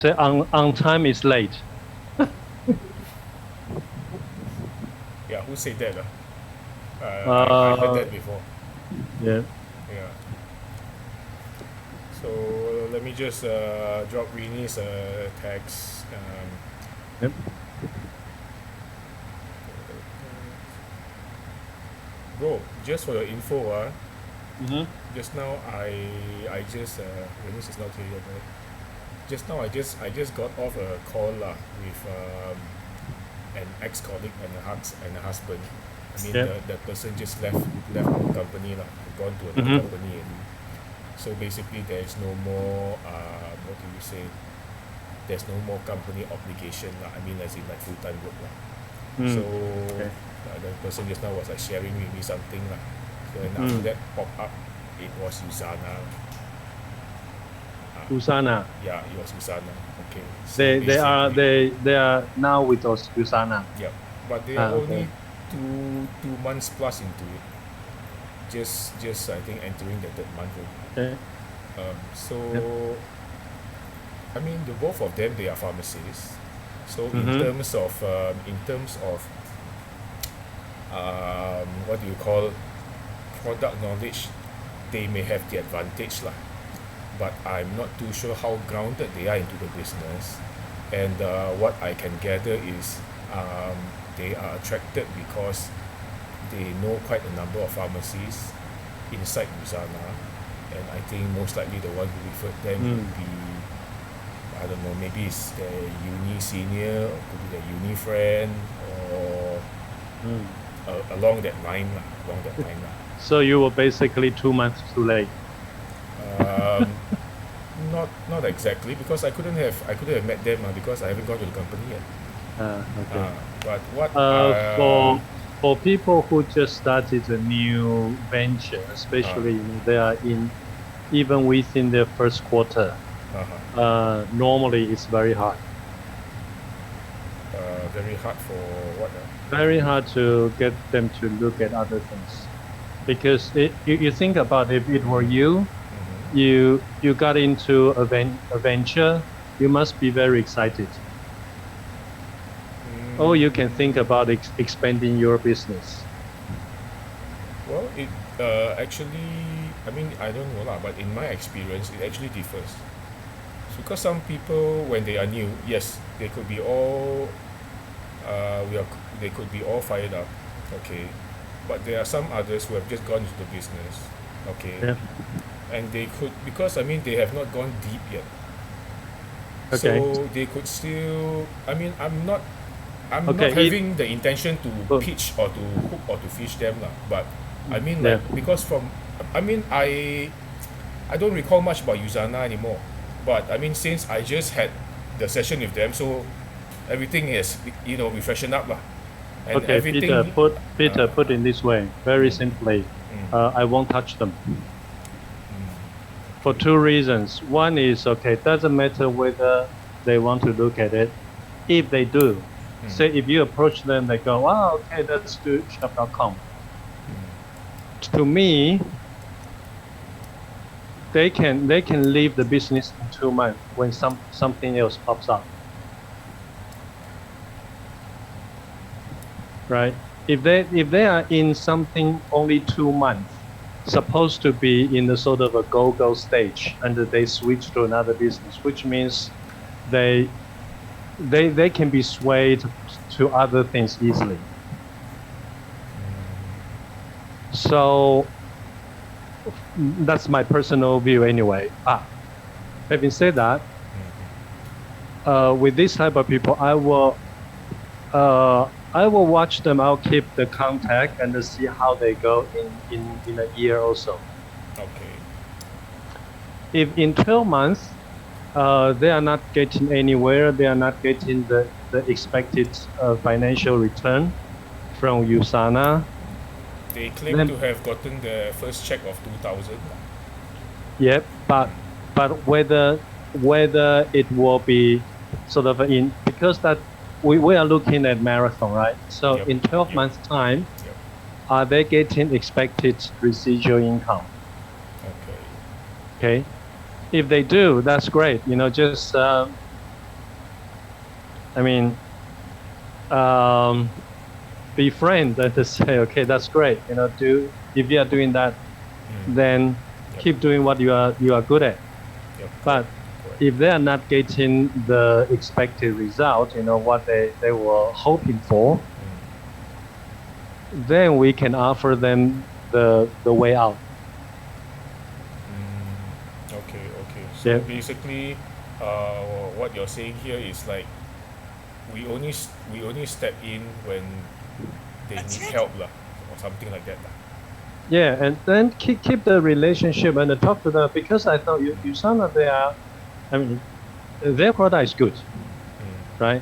Say on time is late. Yeah, who said that? I heard that before. Yeah. Yeah. So let me just drop Rini's text. Yep. Bro, just for your info, Mm-hmm. just now I just Rini's is not here yet, right? Just now I just got off a call with an ex-colleague and a husband. I mean, Yeah. the person just left our company gone to another Mm-hmm. company, and so basically there's no more what do you say? There's no more company obligation I mean, as in like full-time work So Okay. the person just now was like sharing with me something So and after that popped up, it was Usana. Usana. Yeah, it was Usana. Okay. So They are now with us, Usana. Yeah, but they are only Okay. 2 months plus into it. Just I think entering the third month. Okay. So Yep. I mean, the both of them, they are pharmacists. So Mm-hmm. in terms of what do you call product knowledge, they may have the advantage but I'm not too sure how grounded they are into the business. And what I can gather is they are attracted because they know quite a number of pharmacies inside Usana, and I think most likely the one who referred them would be, I don't know, maybe it's the uni senior, or could be the uni friend, or along that line. So you were basically 2 months too late. Not exactly, because I couldn't have met them because I haven't gone to the company yet. Okay. But what For people who just started a new venture, especially they are even within their first quarter, normally it's very hard. Very hard for what? Very hard to get them to look at other things, because you think about if it were you, you got into a venture, you must be very excited. Or you can think about expanding your business. Well, it actually, I mean, I don't know but in my experience, it actually differs. Because some people, when they are new, yes, they could be all they could be all fired up, okay, but there are some others who have just gone into the business, okay, Yeah. and they could, because I mean, they have not gone deep yet, Okay. so they could still, I mean, I'm not Okay, having the intention to pitch or to hook or to fish them but I mean, like, because I mean, I don't recall much about Usana anymore, but I mean, since I just had the session with them, so everything is, we freshen up and Okay, everything. Peter, put in this way, very simply, I won't touch them. For two reasons. One is, okay, it doesn't matter whether they want to look at it. If they do, say if you approach them, they go, okay, let's do shop.com. To me, they can leave the business in 2 months when something else pops up. Right? If they are in something only 2 months, supposed to be in the sort of a go stage, and they switch to another business, which means they can be swayed to other things easily. So that's my personal view anyway. Having said that, with this type of people, I will watch them. I'll keep the contact and see how they go in a year or so. Okay. If in 12 months they are not getting anywhere, they are not getting the expected financial return from Usana. They claim to have gotten the first check of 2,000. Yeah, but whether it will be sort of because that we are looking at marathon, right? So in 12 months time, are they getting expected residual income? Okay. If they do, that's great. Just I mean, befriend and to say, okay, that's great. If you are doing that, then Yep. keep doing what you are good at. Yep. But Correct. if they are not getting the expected result, what they were hoping for, then we can offer them the way out. Okay. So Yeah. basically, what you're saying here is like we only step in when they need help lah, or something like that lah. Yeah, and then keep the relationship and talk to them, because I thought you sound like their product is good, right?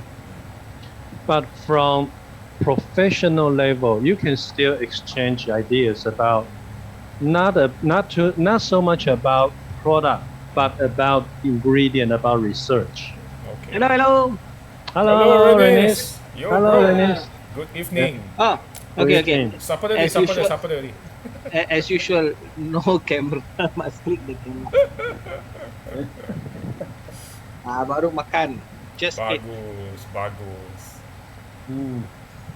But from professional level, you can still exchange ideas about not so much about product, but about ingredient, about research. Okay. Hello. Hello, Renis. Renis. Yo, Hello, bro. Renis. Good evening. Oh, Good okay. evening. Supper ready. As usual. Supper ready. As usual, no camera. Must click the camera. Baru makan. Just ate. Bagus.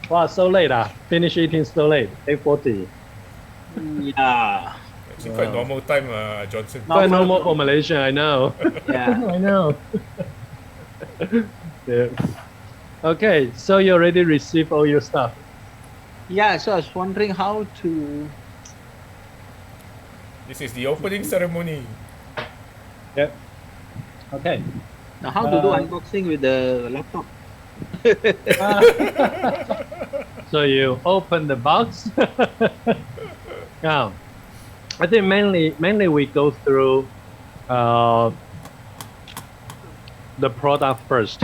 Wow, so late. Finish eating so late. 8:40. Yeah. Actually, quite normal time, Johnson. Quite normal for Malaysia, I know. Yeah. I know. Yeah. Okay, so you already received all your stuff. Yeah. So I was wondering how to. This is the opening ceremony. Yep. Okay. Now, how to do unboxing with the laptop? So you open the box. Yeah. I think mainly we go through the product first.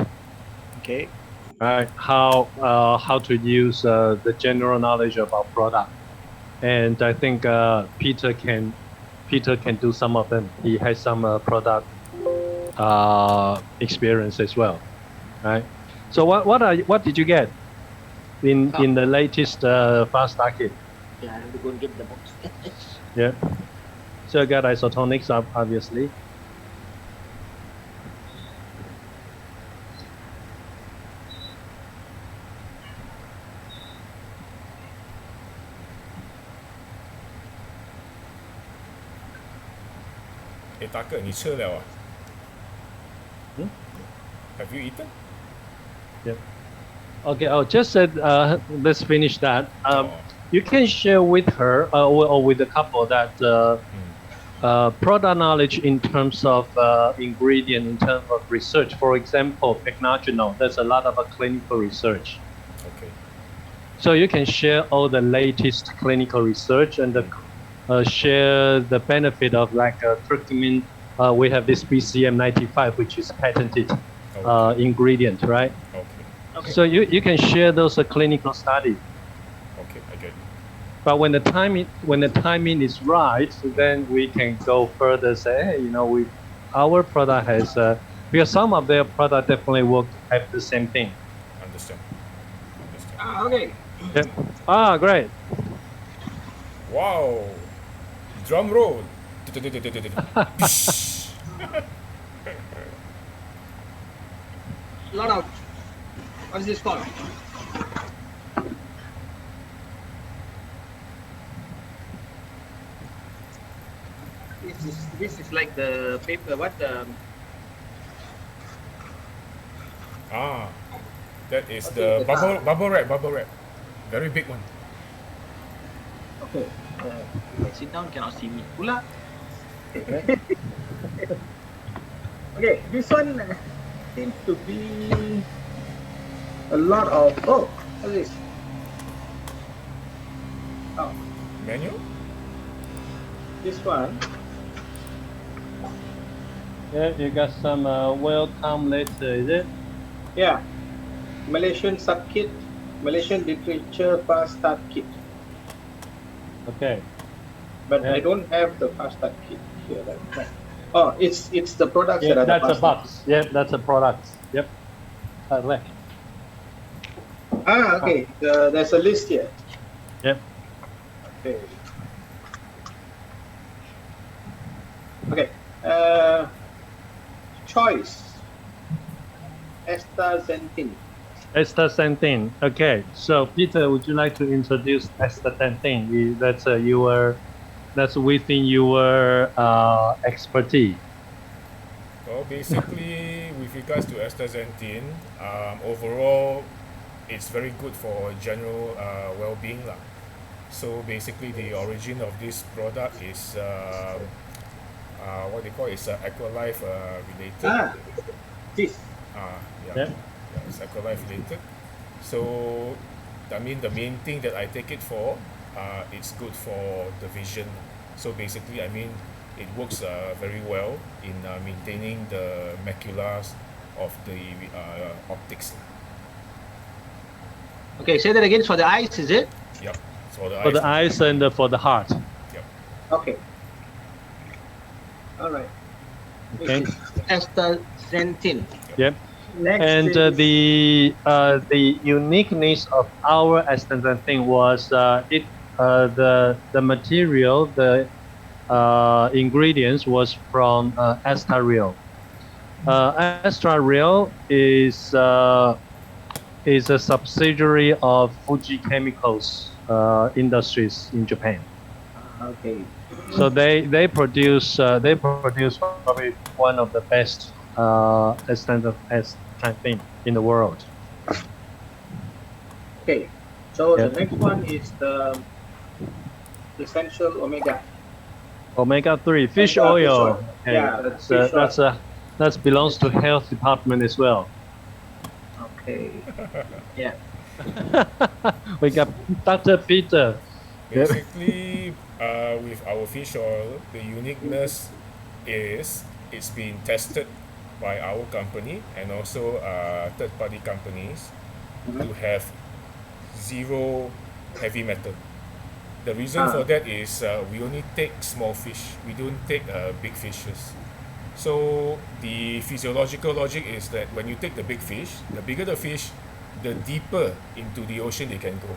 Okay. Right? How to use the general knowledge about product, and I think Peter can do some of them. He has some product experience as well, right? So what did you get in the latest fast start kit? Yeah, I have to go and get the box. Yeah. So I got isotonics up, obviously. Tucker, 你吃了啊？ Have you eaten? Yeah. Okay. Oh, just said. Let's finish that. Oh. You can share with her or with the couple that product knowledge in terms of ingredient, in terms of research. For example, Pegnagenol. There's a lot of clinical research. Okay. So you can share all the latest clinical research and share the benefit of like curcumin. We have this BCM 95, which is patented ingredient, right? Okay. So you can share those clinical studies. Okay, I get it. But when the timing is right, then we can go further. Say, hey, our product has because some of their product definitely work have the same thing. Understand. Okay. Yeah. Great. Wow. Drum roll. Lot of. What's this called? This is like the paper. What? That is Okay, the bubble wrap. Very big one. Okay. Sit down, cannot see me. Pula. Okay, this one seems to be a lot of. Oh, what's this? Oh, Manual? this one. Yeah, you got some welcome letter, is it? Yeah, Malaysian sub kit, Malaysian literature fast start kit. Okay. But Yeah. I don't have the fast start kit here. Oh, it's the products Yeah, that are the that's a fast start box. Yeah, that's a product. Yep. Left. kit. Okay. There's a list here. Yep. Okay. Okay. Choice. astaxanthin. Astaxanthin. Okay, so Peter, would you like to introduce astaxanthin? That's within your expertise. Well, basically, with regards to astaxanthin, overall, it's very good for general well-being lah. So basically, the origin of this product is what they call is Aqualife related. Ah, this. Yeah, Yeah. yeah, it's Aqualife related. So, I mean, the main thing that I take it for, it's good for the vision. So basically, I mean, it works very well in maintaining the maculas of the optics. Okay, say that again. For the eyes, is it? Yep. So For the eyes and for the heart. Yep. Okay. All right. Okay. Astaxanthin. Yep. Next And is, the uniqueness of our astaxanthin was the material, the ingredients was from Astaril. Astaril is a subsidiary of Fuji Chemicals Industries in Japan. okay. So they produce probably one of the best astaxanthin in the world. Okay. So Yeah. the next one is the essential omega. Omega-3 fish Omega oil. fish oil. Okay, Yeah, fish oil. that belongs to health department as well. Okay. Yeah. We got Dr. Peter. Basically, with our fish oil, the uniqueness is it's been tested by our company and also third-party companies to have zero heavy metal. The reason for that is we only take small fish. We don't take big fishes. So the physiological logic is that when you take the big fish, the bigger the fish, the deeper into the ocean they can go.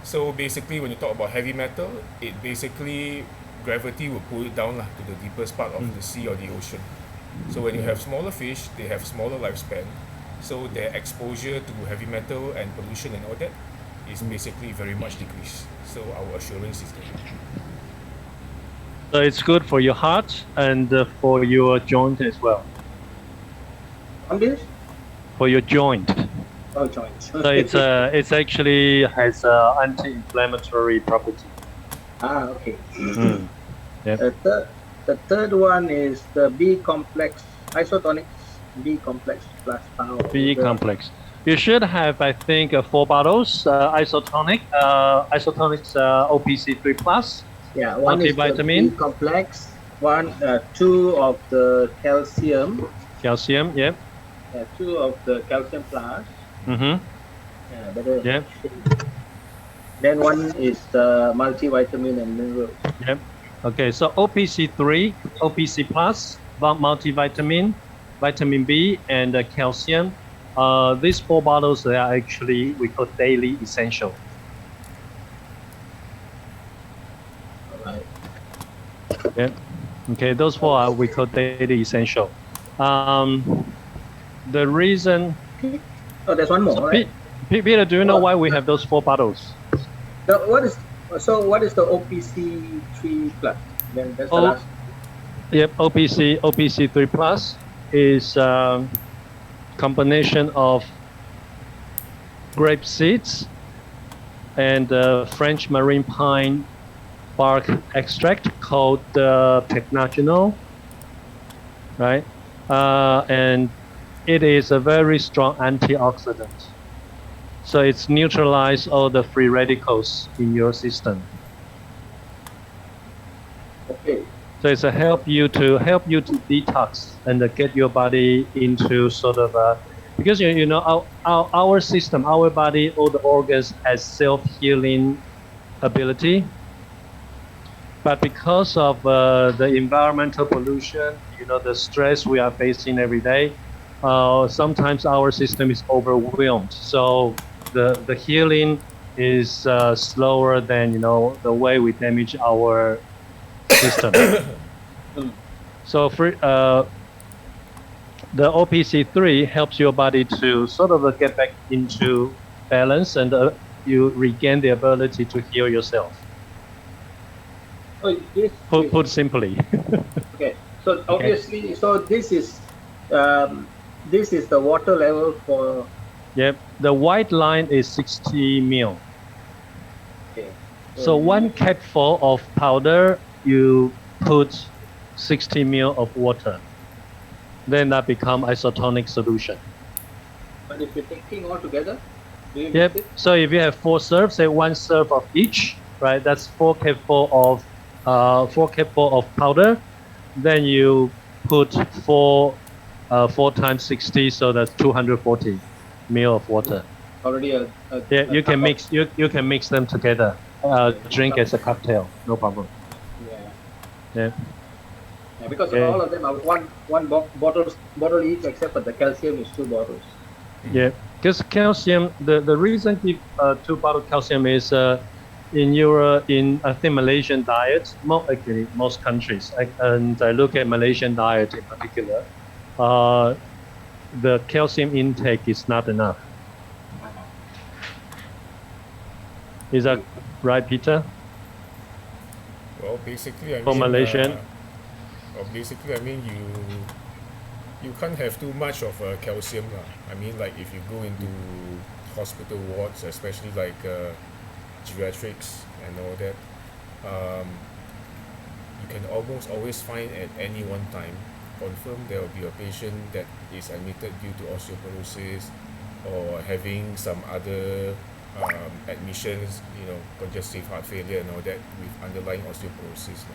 So basically, when you talk about heavy metal, it basically gravity will pull it down to the deepest part of the sea or the ocean. So when you have smaller fish, they have smaller lifespan. So their exposure to heavy metal and pollution and all that is basically very much decreased. So our assurance is that. So it's good for your heart and for your joint as well. On this? For your joint. Oh, joints. So it's actually has anti-inflammatory property. okay. Yep. The third one is the B complex isotonics B complex plus power. B complex. You should have, I think, 4 bottles isotonics OPC 3 plus. Yeah, one is the multivitamin. B complex. One, 2 of the calcium. Calcium. Yep. 2 of the calcium plus. Mm-hmm. Yeah, better. Yep. Then one is the multivitamin and mineral. Yep. Okay. So OPC 3, OPC plus, multivitamin, vitamin B, and calcium. These 4 bottles they are actually we call daily essential. Alright. Yeah. Okay. Those 4 are we call daily essential. The reason. Oh, there's one more, right? Peter, do you know why we have those 4 bottles? What is the OPC 3 plus? Then that's the last. Yep. OPC 3 plus is combination of grape seeds and French marine pine bark extract called pycnogenol, right? And it is a very strong antioxidant. So it's neutralize all the free radicals in your system. Okay. So it's a help you to detox and get your body into sort of because you know our system, our body, all the organs has self-healing ability. But because of the environmental pollution, you know, the stress we are facing every day, sometimes our system is overwhelmed. So the healing is slower than, you know, the way we damage our system. So the OPC3 helps your body to sort of get back into balance, and you regain the ability to heal yourself. So Put simply. okay. So obviously, so this is the water level for. Yep. The white line is 60 ml. Okay. So 1 capful of powder, you put 60 ml of water. Then that become isotonic solution. But if you're taking all together, do you Yep. mix it? So if you have 4 serves, say 1 serve of each, right? That's 4 capful of powder. Then you put 4 times 60, so that's 240 ml of water. Already Yeah, you cup can of- mix. You can mix them together. Drink as a cocktail, no problem. Yeah. Yeah. Yeah, because Okay. all of them are one bottle each, except for the calcium is 2 bottles. Yeah, because calcium, the reason give 2 bottle calcium is in I think Malaysian diet, actually most countries, and I look at Malaysian diet in particular, the calcium intake is not enough. Is that right, Peter? Well, basically, I For mean, Malaysian? I mean, you can't have too much of calcium. I mean, like if you go into hospital wards, especially like geriatrics and all that, you can almost always find at any one time, confirm there will be a patient that is admitted due to osteoporosis or having some other admissions, congestive heart failure and all that with underlying osteoporosis.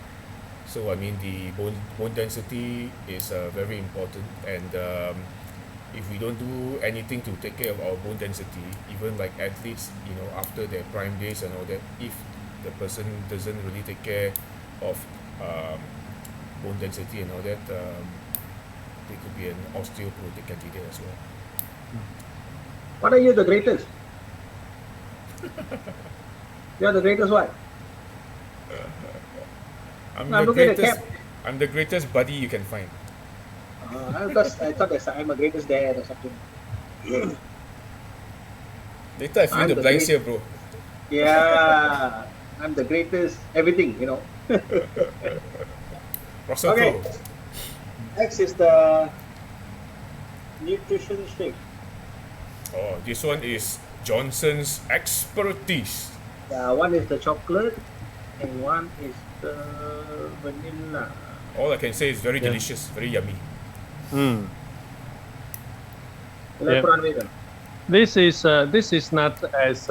So I mean the bone density is very important, and if we don't do anything to take care of our bone density, even like athletes, after their prime days and all that, if the person doesn't really take care of bone density and all that, they could be an osteoporotic candidate as well. What are you the greatest? You are the greatest what? I'm I'm the looking at the greatest. cap. I'm the greatest buddy you can find. Because I thought I'm a greatest dad or something. Later I fill I'm the the blanks great- here, bro. Yeah, I'm the greatest everything, Russell Okay. Crowe. Next is the nutrition shake. Oh, this one is Johnson's expertise. One is the chocolate and one is the vanilla. All I can say is very Yeah. delicious, very yummy. Mm. Let's Yeah. put on later. This is not as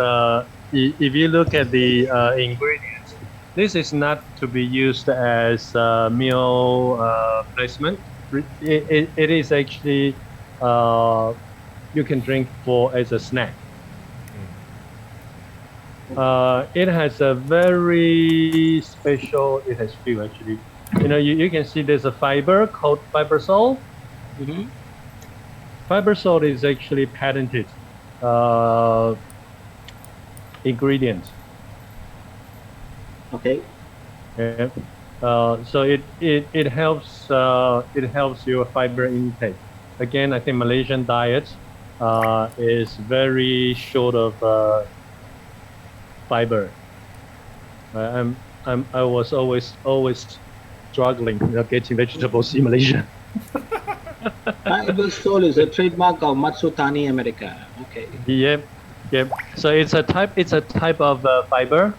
if you look at the ingredients, this is not to be used as meal placement. It is actually you can drink as a snack. It has a very special. It has few actually. You can see there's a fiber called fibersol. Mm-hmm. Fibersol is actually patented ingredient. Okay. Yeah. So it helps your fiber intake. Again, I think Malaysian diet is very short of fiber. I was always struggling getting vegetables in Malaysia. Fibersol is a trademark of Matsutani America. Okay. Yep. So it's a type of fiber.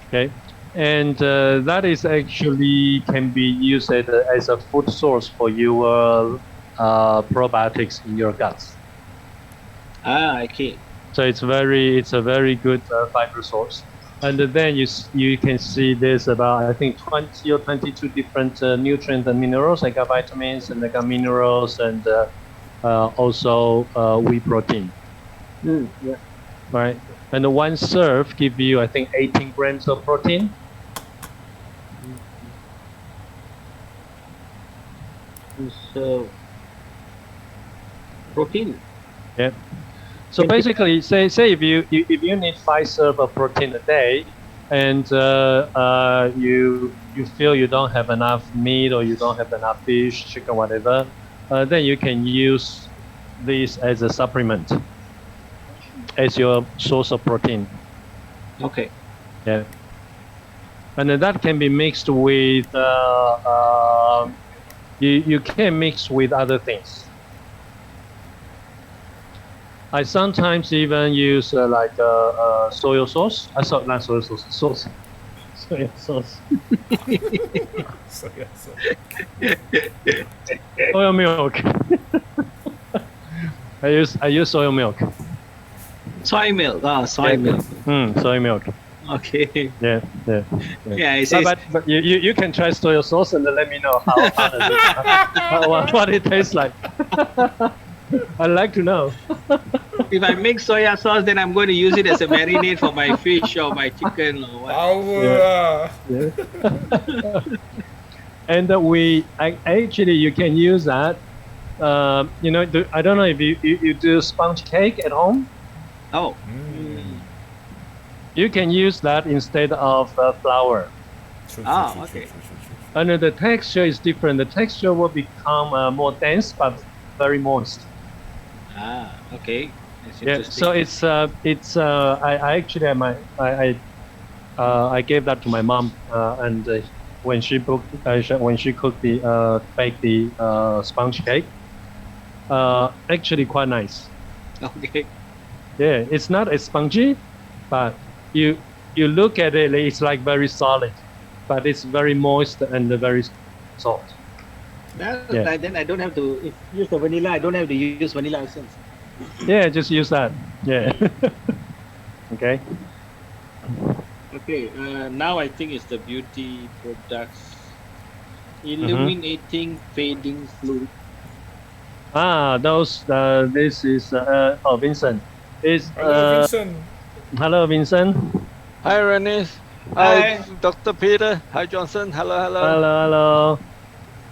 Okay, and that is actually can be used as a food source for your probiotics in your guts. Okay. So it's a very good fiber source. And then you can see there's about I think 20 or 22 different nutrients and minerals. I got vitamins and I got minerals and also whey protein. Yeah. Right, and the one serve give you I think 18 grams of protein. So, protein. Yeah. So basically, say if you need 5 serve of protein a day, and you feel you don't have enough meat or you don't have enough fish, chicken, whatever, then you can use this as a supplement, as your source of protein. Okay. Yeah. And then that can be mixed with, you can mix with other things. I sometimes even use like soy sauce. Not soy sauce, sauce. Soy sauce. So yeah, so Soy milk. I use soy milk. Soy milk. Oh, soy milk. Soy milk. Okay. Yeah. Yeah, it says, But you can try soy sauce and then let me know what it tastes like. I'd like to know. if I make soya sauce, then I'm going to use it as a marinade for my fish or my chicken or what. And actually you can use that. I don't know if you do sponge cake at home. Oh. You can use that instead of flour. True, Okay. And the texture is different. The texture will become more dense but very moist. Okay. That's Yeah. interesting. So I gave that to my mom, and when she cooked baked the sponge cake, actually quite nice. Okay. Yeah, it's not as spongy, but you look at it, it's like very solid, but it's very moist and very soft. Then I don't have to use the vanilla. I don't have to use vanilla essence. Yeah, just use that. Yeah. Okay. Okay. Now I think it's the beauty products. Illuminating fading fluid. Those. This is Vincent. Hello, Vincent. Hello, Vincent. Hi, Rennie. Hi, Dr. Peter. Hi, Johnson. Hello. Hello.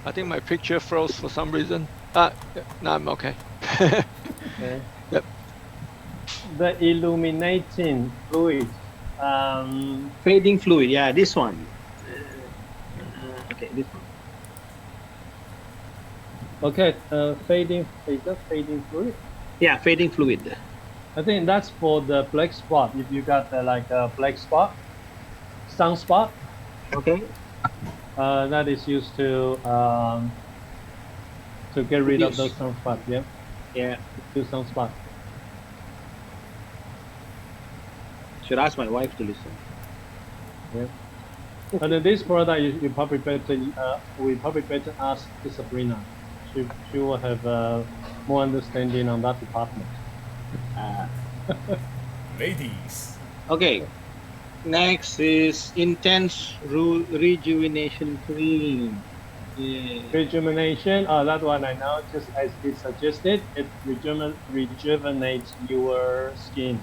I think my picture froze for some reason. No, I'm okay. Okay. Yep. The illuminating fluid. Fading fluid. Yeah, this one. Okay, this one. Okay. Fading. Is that fading fluid? Yeah, fading fluid. I think that's for the black spot. If you got like a black spot, sunspot, Okay. that is used to get rid of Reduce. those sunspots. Yeah. Yeah. Do sunspot. Should ask my wife to listen. Yeah. And then this product, you probably better. We probably better ask to Sabrina. She will have more understanding on that department. Ladies. Okay. Next is intense rejuvenation cream. Yeah. Rejuvenation. That one I know. Just as it suggested, it rejuvenates your skin,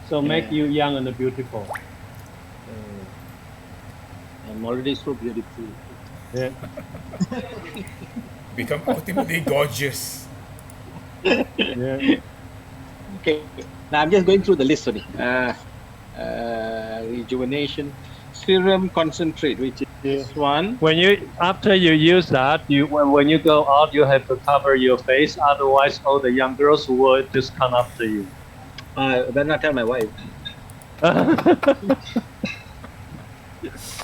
so make you young and beautiful. I'm already so beautiful. Yeah. Become ultimately gorgeous. Yeah. Okay. Now I'm just going through the list only. Rejuvenation serum concentrate, which is this one. After you use that, when you go out, you have to cover your face. Otherwise, all the young girls will just come after you. Then I tell my wife.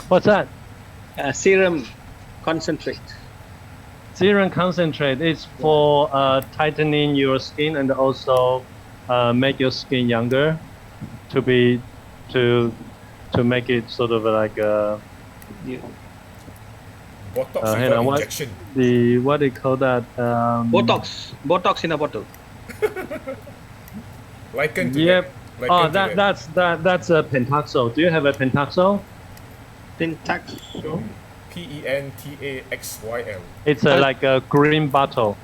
What's that? Serum concentrate. Serum concentrate is for tightening your skin and also make your skin younger, to make it sort of like Botox hang on, injection. what do you call that? Botox in a bottle. Liken to Yep. that. Oh, Liken to that's a Pentaxol. Do you have a Pentaxol? Pentaxol. Pentaxyl. It's like a green bottle.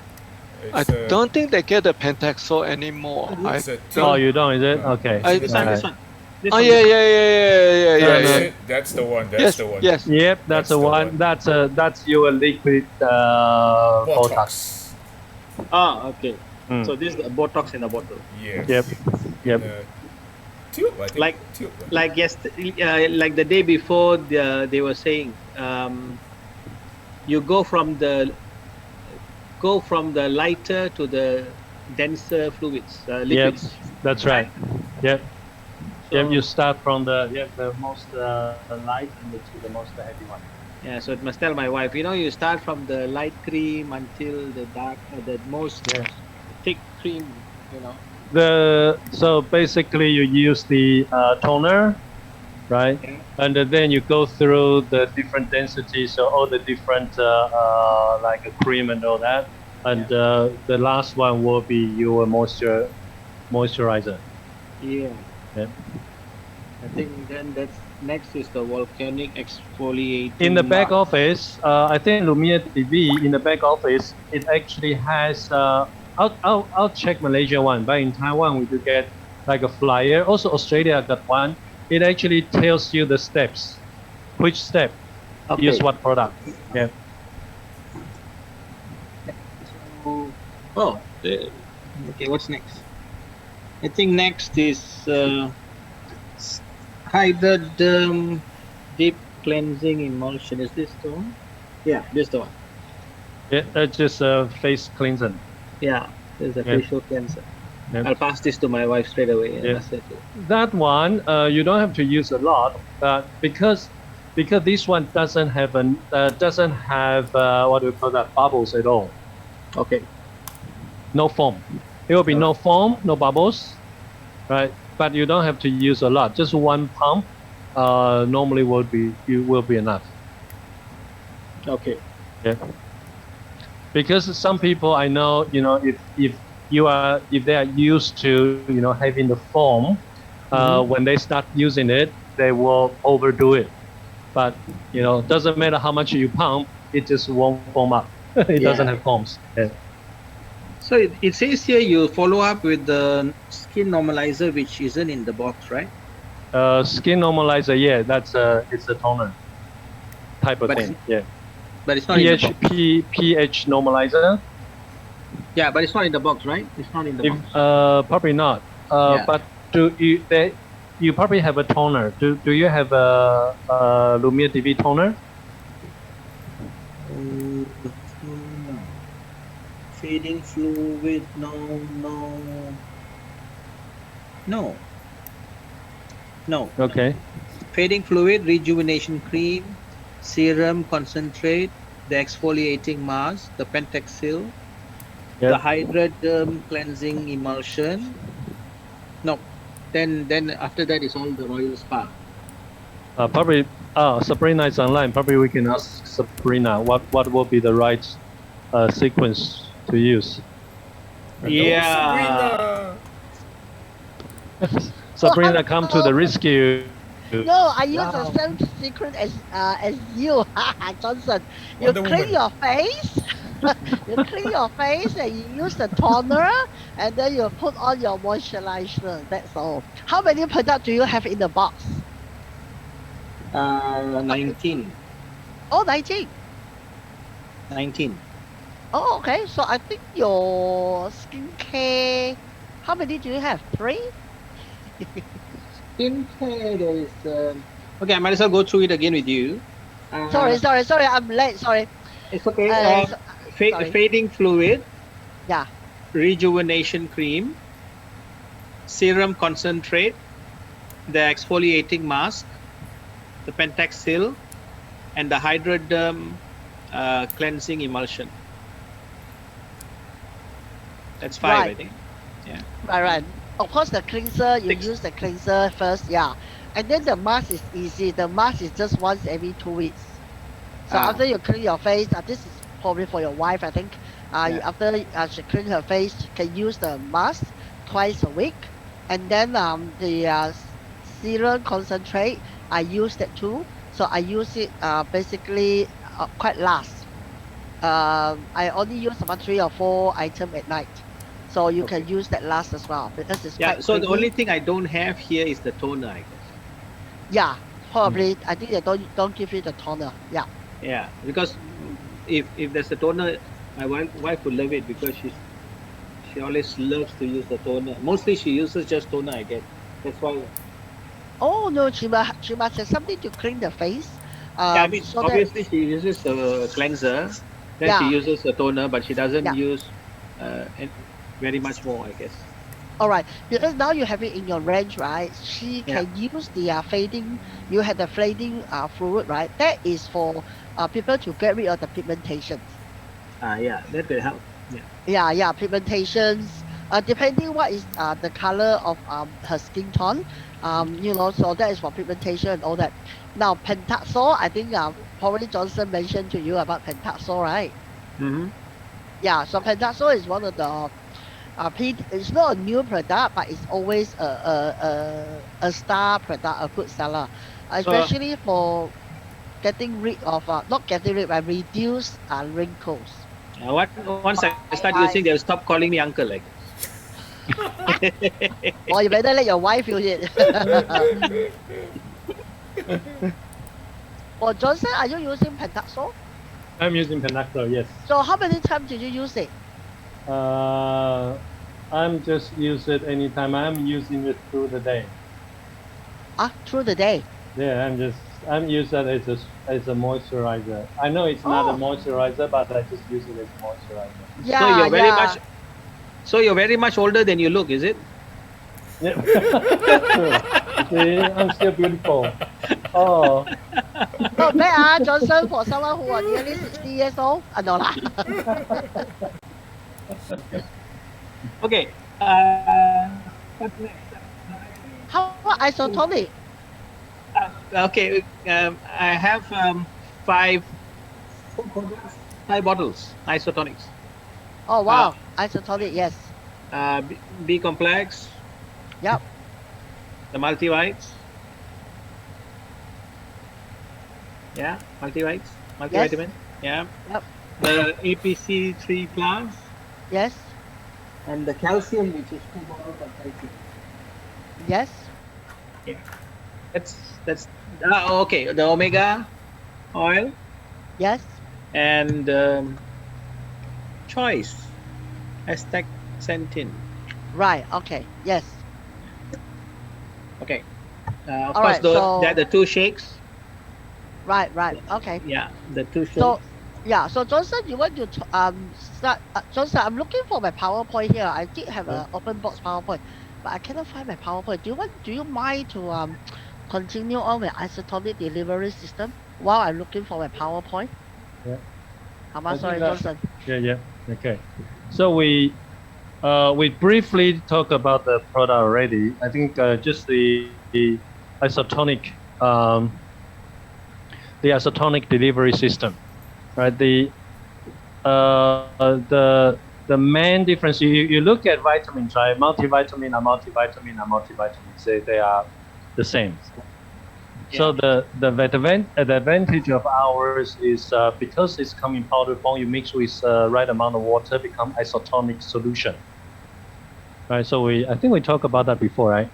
I don't think they get the Pentaxol anymore. It's a Oh, you don't, is it? Okay. This one. This Oh one. yeah. That's the one. That's Yes, the one. yes. Yep, that's the one. That's your liquid Botox. Okay. So this is the Botox in a bottle. Yes. Yep. Tube, I think. Like- tube. Like like the day before, they were saying, you go from the go from the lighter to the denser fluids, Yep, liquids. that's right. Yep. Yep, So, you start from the most light and to the most heavy one. yeah, so it must tell my wife, you start from the light cream until the dark, the most Yeah. thick cream, you know. So basically you use the toner, right? Yeah. And then you go through the different densities, so all the different like a cream and all that. And the last one will be your moisturizer. Yeah. Yeah. I think then that's next is the volcanic exfoliating. In the back mask. office, I think Lumia TV in the back office, it actually has. I'll check Malaysia one, but in Taiwan we do get like a flyer. Also Australia got one. It actually tells you the steps, which step Okay. use what product. Yeah. So, okay. What's next? I think next is Hydraderm deep cleansing emulsion. Is this the one? Yeah, this the one. Yeah, that's just a face cleansing. Yeah, this is a Yeah. facial cleanser. Yeah. I'll pass this to my wife straight away. Yeah. That's it. That one, you don't have to use a lot, but because this one doesn't have what do we call that, bubbles at all. Okay. No foam. It will be no foam, no bubbles, right? But you don't have to use a lot. Just one pump, normally will be enough. Okay. Yeah. Because some people I know, if they are used to, having the foam, when they start using it, they will overdo it. But doesn't matter how much you pump, it just won't foam up. It doesn't have foams. Yeah. So it says here you follow up with the skin normalizer, which isn't in the box, right? Skin normalizer, yeah, it's a toner type of But thing. Yeah. But it's not in the box. pH normalizer. Yeah, but it's not in the box, right? It's not in the box. Probably not. Yeah. But you probably have a toner. Do you have a Lumia TV toner? Fading fluid, no. Okay. Fading fluid, rejuvenation cream, serum concentrate, the exfoliating mask, the Pentaxil, the Yeah. Hydraderm cleansing emulsion. No. Then after that is all the Royal Spa. Probably. Sabrina is online. Probably we can ask Sabrina what will be the right sequence to use. Yeah. Sabrina, come to the rescue. No, I use the same secret as you, Johnson. You Wonder clean Woman. your face. You clean your face and you use the toner, and then you put on your moisturizer. That's all. How many products do you have in the box? 19. Oh, 19. 19. Oh, okay. So I think your skincare. How many do you have? 3? Skincare, there is. Okay, I might as well go through it again with you. Sorry. I'm late. Sorry. It's okay. Sorry. Fading fluid, Yeah. rejuvenation cream, serum concentrate, the exfoliating mask, the Pentaxil, and the Hydraderm cleansing emulsion. That's 5, I Right. think. Right. Of course, the cleanser, you 6. use the cleanser first, yeah. And then the mask is easy. The mask is just once every 2 weeks. So after you clean your face, this is probably for your wife, I think. After she clean her face, she can use the mask twice a week. And then the serum concentrate, I use that too. So I use it basically quite last. I only use about 3 or 4 items at night. So you can use that last as well because it's Yeah, quite so the creamy. only thing I don't have here is the toner, I guess. Yeah, probably. I think they don't give you the toner. Yeah. Yeah, because if there's a toner, my wife would love it because she always loves to use the toner. Mostly she uses just toner, I guess. That's why. Oh no, she must have something to clean the face. Yeah, I mean, so that- obviously she uses the cleanser. Then Yeah. she uses a toner, but she doesn't Yeah. use very much more, I guess. All right, because now you have it in your range, right? She Yeah. can use the fading. You have the fading fluid, right? That is for people to get rid of the pigmentations. Yeah, that will help. Yeah, pigmentations. Depending what is the color of her skin tone, so that is for pigmentation and all that. Now Pentaxol, I think probably Johnson mentioned to you about Pentaxol, right? Mm-hmm. Yeah, so Pentaxol is one of the it's not a new product, but it's always a star product, a good seller, especially for getting rid of not getting rid, but reduce wrinkles. Once I start Bye. using, they'll stop calling me uncle. Like. Or you better let your wife use it. For Johnson, are you using Pentaxol? I'm using Panaxol, yes. So how many times did you use it? I'm just use it anytime. I'm using it through the day. Through the day. Yeah, I'm using it as a moisturizer. I know it's not a moisturizer, but I just use it as a moisturizer. Yeah, So you're very yeah. much. So you're very much older than you look, is it? Yeah. See, I'm still beautiful. Oh. Not bad, Johnson, for someone who are nearly 60 years old. No lah. Okay. What's next? How about isotonic? Okay. I have five bottles isotonics. Oh wow, isotonic, yes. B complex. Yep. The multivites. Yeah, multivites, multivitamin. Yeah. Yep. The APC 3 plus Yes. and the calcium, which is 2 bottles of calcium. Yes. That's okay. The omega oil Yes. and choice astaxanthin. Right. Okay. Yes. Okay. Of All course, right, so- there are the 2 shakes. Right. Okay. Yeah, the 2 shakes. So, yeah. So Johnson, you want to start? Johnson, I'm looking for my PowerPoint here. I did have an open box PowerPoint, but I cannot find my PowerPoint. Do you mind to continue on with isotonic delivery system while I'm looking for my PowerPoint? Yeah. I'm sorry, Johnson. Yeah. Okay. So we briefly talk about the product already. I think just the isotonic delivery system, right? The main difference, you look at vitamins, right? Multivitamin and multivitamins, they are the same. Yeah. So the advantage of ours is because it's come in powder form, you mix with right amount of water, become isotonic solution. Right. So I think we talked about that before, right?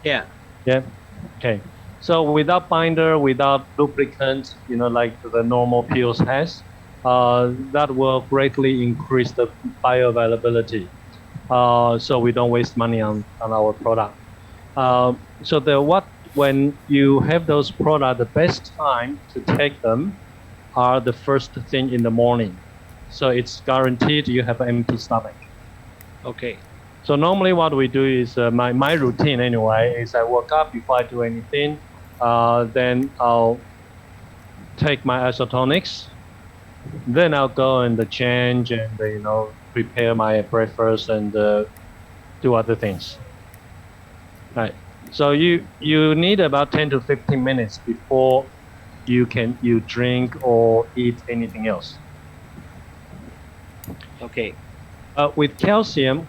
Yeah. Yeah. Okay. So without binder, without lubricant, like the normal pills has, that will greatly increase the bioavailability. So we don't waste money on our product. When you have those products, the best time to take them are the first thing in the morning. So it's guaranteed you have an empty stomach. Okay. So normally what we do is, my routine anyway, is I wake up before I do anything, then I'll take my isotonics, then I'll go and change and, prepare my breakfast and do other things. Right. So you need about 10 to 15 minutes before you drink or eat anything else. Okay. With calcium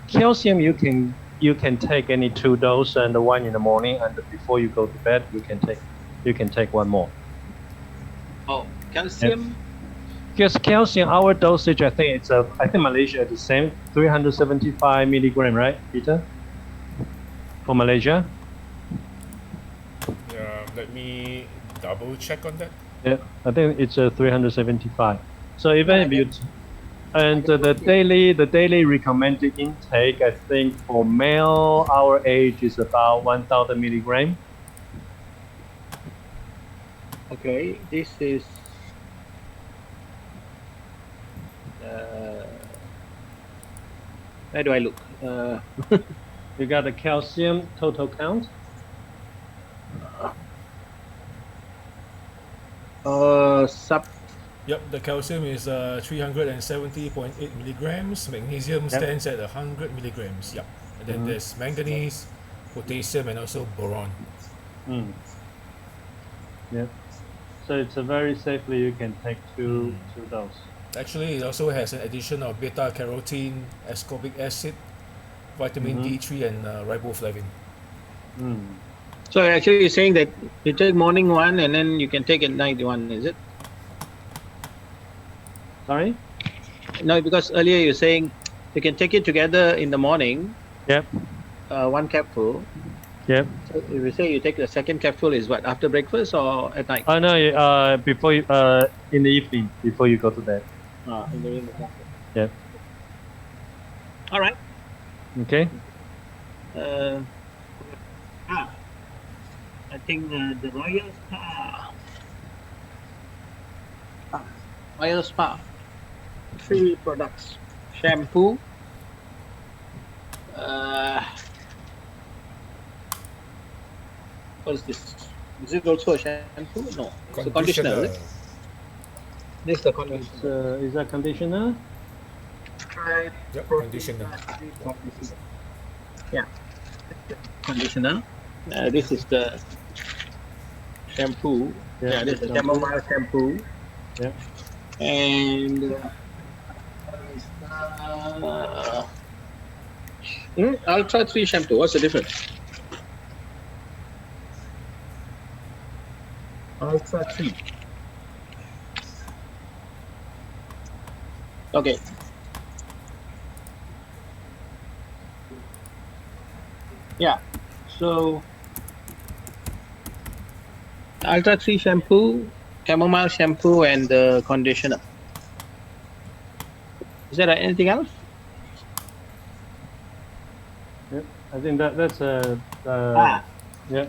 you can take any 2 doses and one in the morning, and before you go to bed you can take one more. Oh, calcium. Because calcium, our dosage, I think Malaysia is the same, 375 milligram, right, Peter? For Malaysia. Let me double check on that. Yeah, I think it's 375. So even if you and the daily recommended intake, I think for male our age is about 1,000 milligram. Okay, this is Where do I look? You got the calcium total count. Sub. Yep, the calcium is 370.8 milligrams. Magnesium stands at 100 milligrams. Yep. And then there's manganese, potassium, and also boron. Yeah. So it's a very safely you can take two dose. Actually, it also has an addition of beta carotene, ascorbic acid, vitamin D3, and riboflavin. So actually, you're saying that you take morning one and then you can take at night one, is it? Sorry? No, because earlier you're saying you can take it together in the morning. Yep. One capsule. Yep. So if you say you take the second capsule, is what, after breakfast or at night? Oh no, before you, in the evening before you go to bed. In the evening. Yep. All right. Okay. I think the Royal Spa. Royal Spa. 3 products. Shampoo. What is this? Is it also a shampoo? No. It's a conditioner. Is it? This is the conditioner. Is that conditioner? Yep, conditioner. Yeah. Conditioner. This is the shampoo. Yeah, this is the chamomile shampoo. Yeah. And Ultra 3 shampoo. What's the difference? Ultra 3. Okay. Yeah. So Ultra 3 shampoo, chamomile shampoo, and conditioner. Is there anything else? Yep. I think that's a yeah.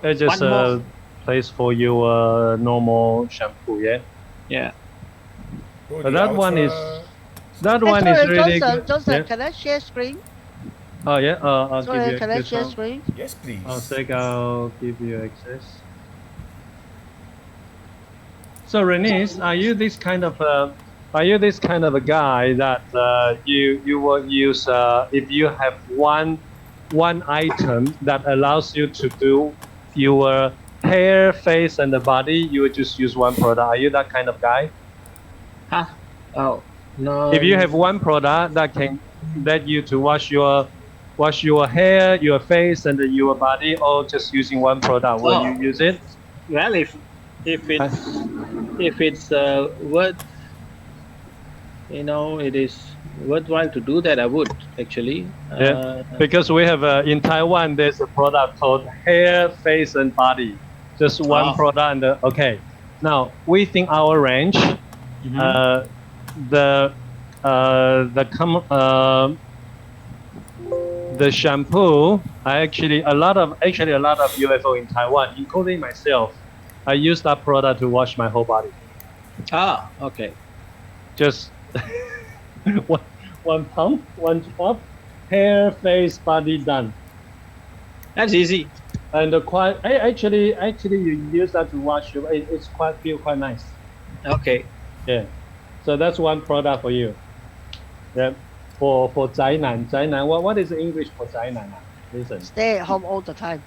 It's just One a more. place for your normal shampoo. Yeah. Yeah. Oh, But the that one is Ultra- that Hey, one is sorry, really Johnson, good. Johnson, Yeah. can I share screen? Oh yeah. I'll give Sorry, you can I access. share Now. screen? Yes, please. I'll give you access. So Renis, are you this kind of a guy that you will use if you have one item that allows you to do your hair, face, and the body, you would just use one product? Are you that kind of guy? Huh? Oh no. If you have one product that can let you to wash your hair, your face, and your body, all just using one product, will you use it? Well, if it's worth, it is worthwhile to do that, I would actually. Yeah, because we have in Taiwan, there's a product called hair, face, and body. Just one product. And okay, now within our range, the shampoo, a lot of UFO in Taiwan, including myself, I use that product to wash my whole body. Okay. Just one pump, one drop, hair, face, body, done. That's easy. And actually you use that to wash your. It's feel quite nice. Okay. Yeah. So that's one product for you. Yeah. For 宅男, what is the English for 宅男? Listen. Stay at home all the time.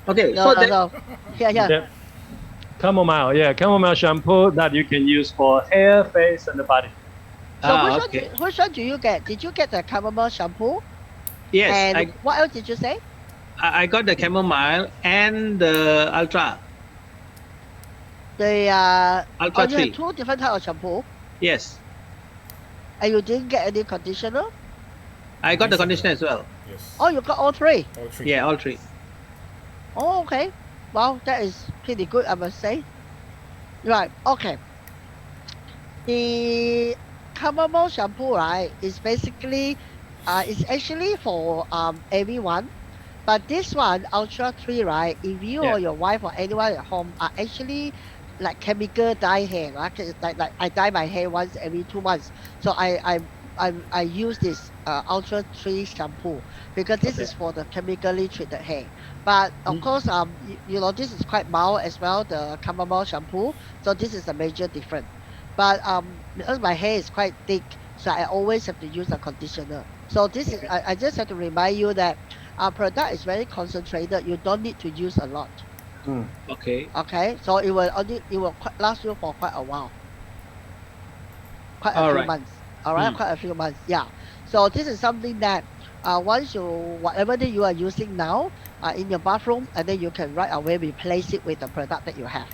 Okay. No, so no, no. Yeah. Yeah. Chamomile shampoo that you can use for hair, face, and the body. So which one do you get? Did you get the chamomile shampoo? Yes. And what else did you say? I got the chamomile and the Ultra. The Ultra you 3. have 2 different types of shampoo, Yes. and you didn't get any conditioner. I got the conditioner as well. Yes. Oh, you got all 3. All 3. Yeah, all 3. Oh, okay. Wow, that is pretty good, I must say. Right. Okay. The chamomile shampoo, right, is basically, it's actually for everyone. But this one, Ultra 3, right, if you or your wife or anyone at home are actually like chemical dye hair, right? Like I dye my hair once every 2 months. So I use this Ultra 3 shampoo because this Okay. is for the chemically treated hair. But of Mm. course, you know, this is quite mild as well, the chamomile shampoo. So this is a major difference. But because my hair is quite thick, so I always have to use a conditioner. So this is Okay. I just have to remind you that our product is very concentrated. You don't need to use a lot. Mm. Okay. Okay, so it will last you for quite a while, quite a All few right. months. All right, Mm. quite a few months. Yeah. So this is something that once you whatever that you are using now in your bathroom, and then you can right away replace it with the product that you have.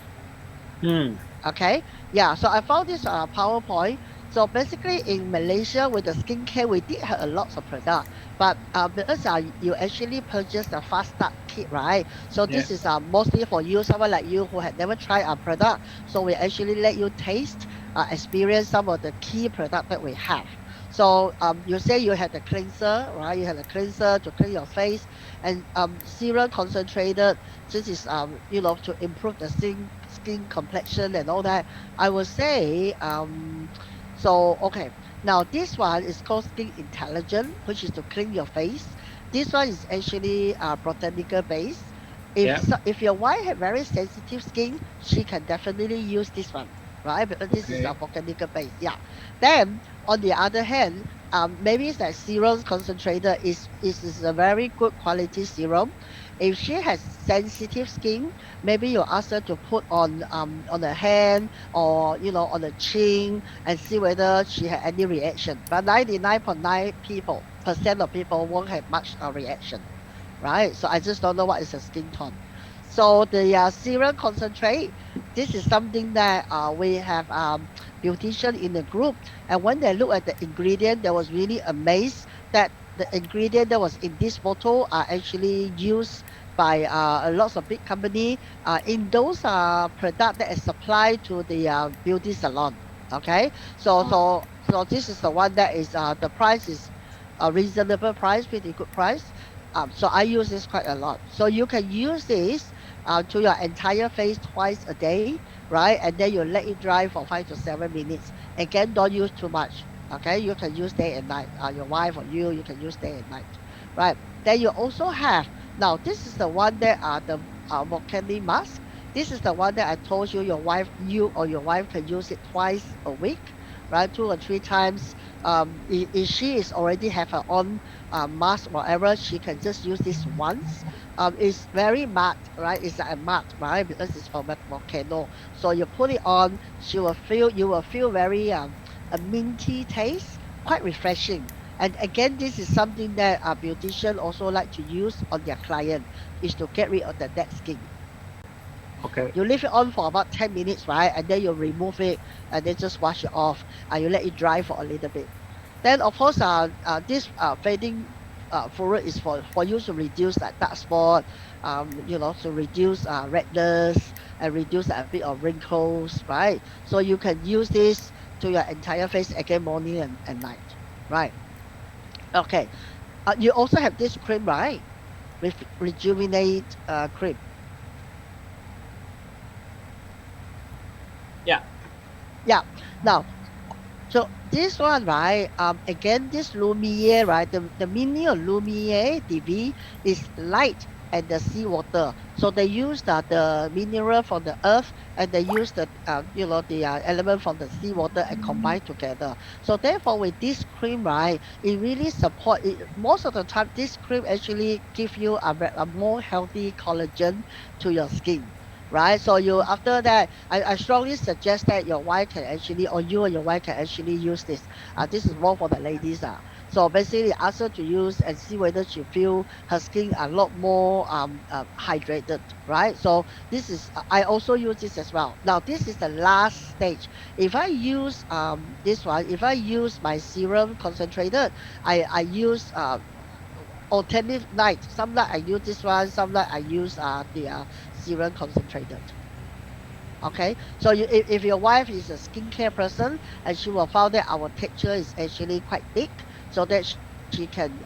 Mm. Okay. Yeah. So I found this PowerPoint. So basically in Malaysia with the skincare, we did have a lots of product, but because you actually purchased a fast start kit, right? So Yeah. this is mostly for you, someone like you who had never tried our product. So we actually let you taste, experience some of the key product that we have. So you say you had a cleanser, right? You had a cleanser to clean your face, and serum concentrated. This is you know, to improve the skin complexion and all that. I would say so okay. Now this one is called Skin Intelligent, which is to clean your face. This one is actually botanical based. Yeah. If your wife have very sensitive skin, she can definitely use this one, right? Because this is a Okay. botanical base. Yeah. Then on the other hand, maybe it's that serum concentrator is a very good quality serum. If she has sensitive skin, maybe you ask her to put on the hand or you know on the chin and see whether she had any reaction. But 99.9 people percent of people won't have much reaction, right? So I just don't know what is a skin tone. So the serum concentrate, this is something that we have beautician in the group, and when they look at the ingredient, they was really amazed that the ingredient that was in this bottle are actually used by a lots of big company in those product that is supplied to the beauty salon. Okay, so this is the one that is the price is a reasonable price, pretty good price. So I use this quite a lot. So you can use this to your entire face twice a day, right? And then you let it dry for 5 to 7 minutes. Again, don't use too much. Okay, you can use day and night. Your wife or you can use day and night, right? Then you also have now. This is the one that the volcanic mask. This is the one that I told you you or your wife can use it twice a week, right? 2 or 3 times. If she is already have her own mask, whatever, she can just use this once. It's very matte, right? It's like a matte, right? Because it's from a volcano. So you put it on, you will feel very a minty taste, quite refreshing. And again, this is something that a beautician also like to use on their client, is to get rid of the dead skin. Okay. You leave it on for about 10 minutes, right? And then you remove it and then just wash it off. And you let it dry for a little bit. Then of course, this fading fluid is for you to reduce that dark spot, you know, to reduce redness and reduce a bit of wrinkles, right? So you can use this to your entire face again, morning and night, right? Okay. You also have this cream, right? With rejuvenate cream. Yeah. Yeah. Now, so this one, right? Again, this Lumiere, right? The meaning of Lumiere TV is light and the seawater. So they use the mineral from the earth and they use the you know the element from the seawater and combine together. So therefore, with this cream, right, it really support it. Most of the time, this cream actually give you a more healthy collagen to your skin. Right, so you after that, I strongly suggest that your wife can actually, or you and your wife can actually use this. This is more for the ladies. So basically, ask her to use and see whether she feel her skin a lot more hydrated. Right. So this is I also use this as well. Now this is the last stage. If I use this one, if I use my serum concentrated, I use alternate night. Some night I use this one, some night I use the serum concentrated. Okay, so if your wife is a skincare person and she will find that our texture is actually quite thick, so that she can she can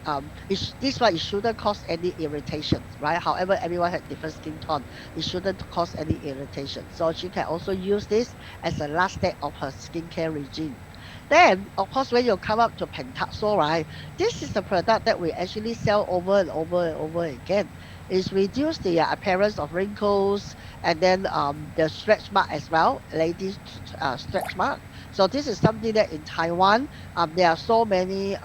this one it shouldn't cause any irritations, right? However, everyone had different skin tone. It shouldn't cause any irritation. So she can also use this as a last step of her skincare regime. Then, of course, when you come up to Pentaxol, right, this is the product that we actually sell over and over and over again. It's reduce the appearance of wrinkles and then the stretch mark as well, ladies stretch mark. So this is something that in Taiwan, there are so many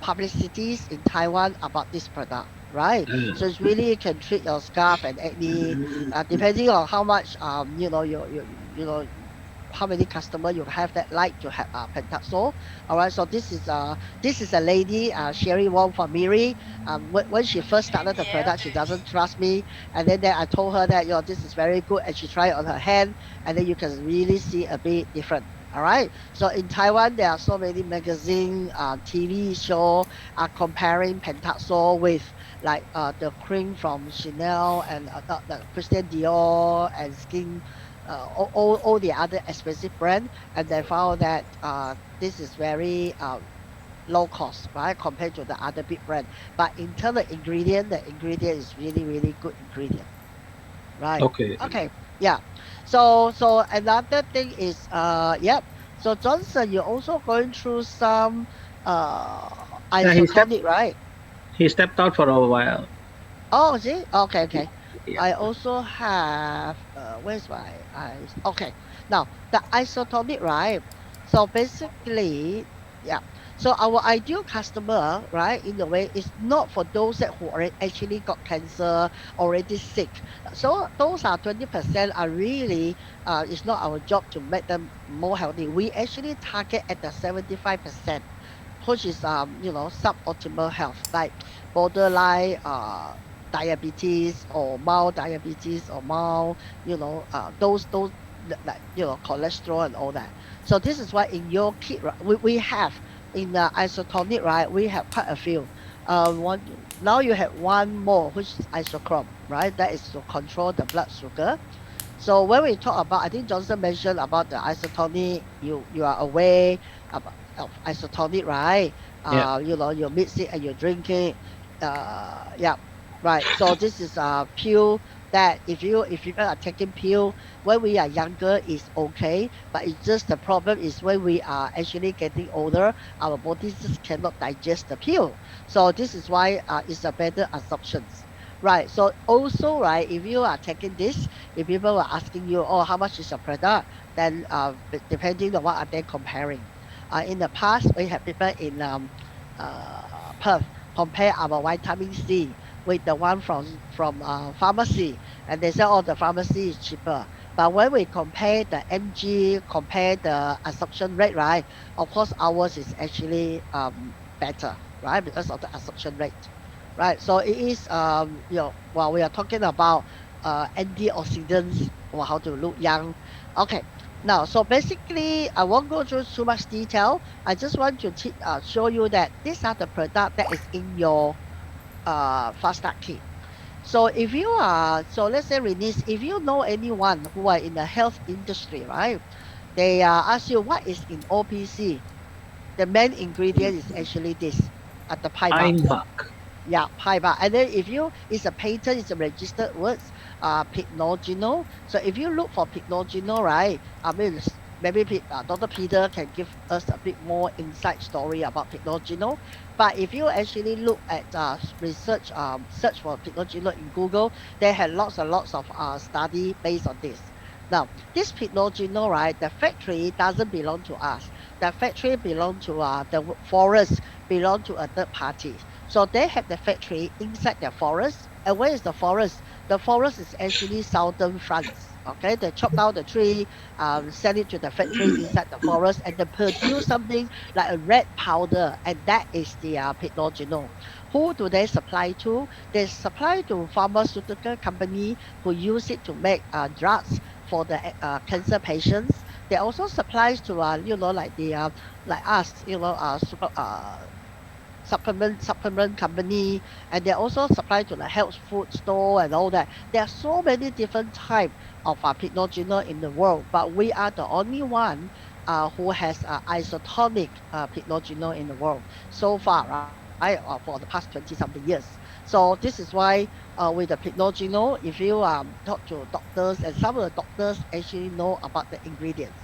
publicities in Taiwan about this product, right? So it's really you can treat your scalp and acne, depending on how much you know how many customer you have that like to have Pentaxol. All right, so this is a lady, Sherry Wong from Miri. When she first started the product, she doesn't trust me, and then I told her that this is very good, and she tried it on her hand, and then you can really see a bit different. All right. So in Taiwan, there are so many magazine, TV show comparing Pentaxol with like the cream from Chanel and the Christian Dior and Skin all the other expensive brand, and they found that this is very low cost, right, compared to the other big brand. But in terms of ingredient, the ingredient is really, really good ingredient, right? Okay. Okay, yeah. So another thing is yep. So Johnson, you're also going through some Yeah, isotonic, right? he stepped out for a while. Oh, is it? Okay, okay. Yeah. I also have where's my eyes? Okay. Now the isotonic, right? So basically, yeah. So our ideal customer, right, in a way, is not for those that who already actually got cancer, already sick. So those are 20% are really it's not our job to make them more healthy. We actually target at the 75%, which is suboptimal health, like borderline diabetes or mild diabetes or mild those like cholesterol and all that. So this is why in your kit, right, we have in the isotonic, right, we have quite a few. One now you have one more, which is isochrome, right? That is to control the blood sugar. So when we talk about, I think Johnson mentioned about the isotonic, you are aware about of isotonic, right? Yeah. You mix it and you drink it. Yeah, right. So this is a pill that if you are taking pill when we are younger is okay, but it's just the problem is when we are actually getting older, our body just cannot digest the pill. So this is why it's a better absorptions. Right. So also, right, if you are taking this, if people are asking you, oh, how much is your product, then depending on what are they comparing. In the past, we had people in Perth compare our vitamin C with the one from pharmacy, and they say, oh, the pharmacy is cheaper. But when we compare the mg, compare the absorption rate, right? Of course, ours is actually better, right? Because of the absorption rate, right? So it is while we are talking about antioxidants or how to look young. Okay, now so basically I won't go through too much detail. I just want to show you that these are the product that is in your fast start kit. So if you are, so let's say Renise, if you know anyone who are in the health industry, right, they ask you what is in OPC. The main ingredient is actually this at the pie bar. Pine bark. Yeah, pi bar. And then if you, it's a patent, it's a registered words, pycnogenol. So if you look for pycnogenol, right, I mean, maybe Dr. Peter can give us a bit more inside story about pycnogenol. But if you actually look at research, search for pycnogenol in Google, they have lots and lots of study based on this. Now, this pycnogenol, right, the factory doesn't belong to us. The factory belong to the forest, belong to a third party. So they have the factory inside the forest. And where is the forest? The forest is actually southern France. Okay, they chop down the tree, send it to the factory inside the forest, and they produce something like a red powder, and that is the pycnogenol. Who do they supply to? They supply to pharmaceutical company who use it to make drugs for the cancer patients. They also supplies to like the like us, supplement company, and they also supply to the health food store and all that. There are so many different type of pycnogenol in the world, but we are the only one who has isotonic pycnogenol in the world so far, right? right, for the past 20 something years. So this is why with the Pycnogenol, if you talk to doctors, and some of the doctors actually know about the ingredients.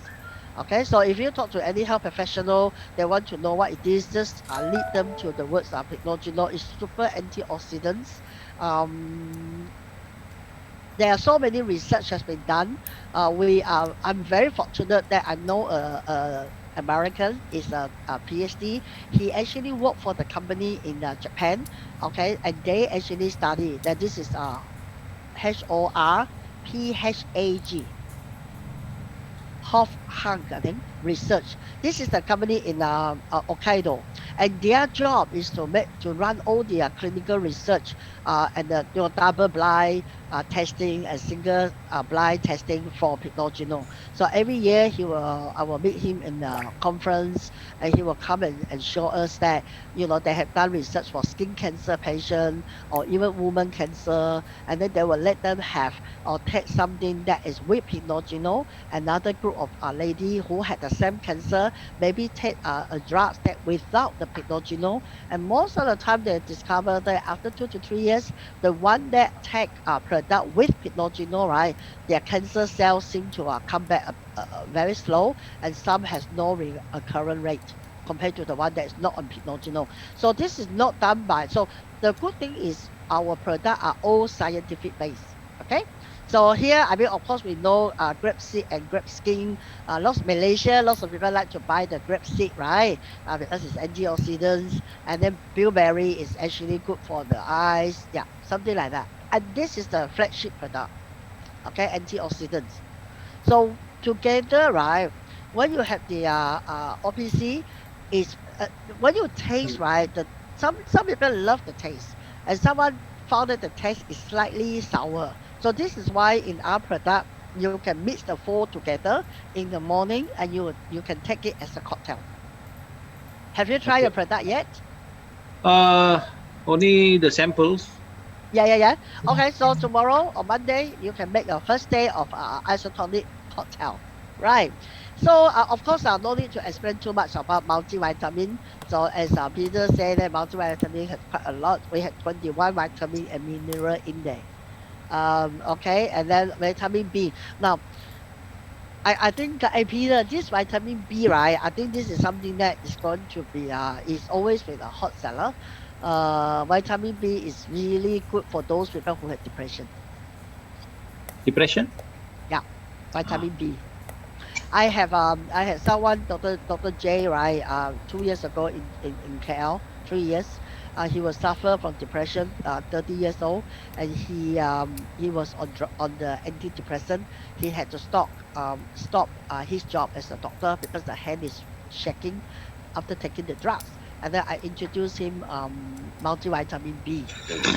Okay, so if you talk to any health professional, they want to know what it is, just lead them to the words Pycnogenol is super antioxidants. Um, there are so many research has been done. I'm very fortunate that I know a American is a PhD. He actually worked for the company in Japan. Okay, and they actually study that this is HORPHAG. Hof Hank, I think, research. This is the company in Hokkaido, and their job is to run all the clinical research and the double blind testing and single blind testing for Pycnogenol. So every year I will meet him in a conference, and he will come and show us that they have done research for skin cancer patient or even woman cancer, and then they will let them have or take something that is with Pycnogenol. Another group of a lady who had the same cancer maybe take a drug that without the Pycnogenol, and most of the time they discover that after 2 to 3 years, the one that take a product with Pycnogenol, right, their cancer cells seem to come back very slow, and some has no recurrent rate compared to the one that is not on Pycnogenol. So this is not done by. So the good thing is our product are all scientific based. Okay. So here, I mean, of course, we know grape seed and grape skin. Lots of Malaysia, lots of people like to buy the grape seed, right? Because it's antioxidants. And then bilberry is actually good for the eyes. Yeah, something like that. And this is the flagship product, okay? Antioxidants. So together, right, when you have the OPC, is when you taste, right, some people love the taste, and someone found that the taste is slightly sour. So this is why in our product you can mix the four together in the morning, and you can take it as a cocktail. Have you tried Okay. your product yet? Only the samples. Yeah. Okay, so tomorrow or Monday, you can make your first day of isotonic cocktail, right? So, of course, no need to explain too much about multivitamin. So, as Peter said, that multivitamin has quite a lot. We have 21 vitamin and mineral in there. Okay, and then vitamin B. Now, I think Peter, this vitamin B, right? I think this is something that is going to be is always been a hot seller. Vitamin B is really good for those people who have depression. Depression? Yeah, vitamin B. I had someone, Dr. J, right? 2 years ago in KL, 3 years. He was suffer from depression. 30 years old, and he was on the antidepressant. He had to stop his job as a doctor because the hand is shaking after taking the drugs. And then I introduced him multivitamin B,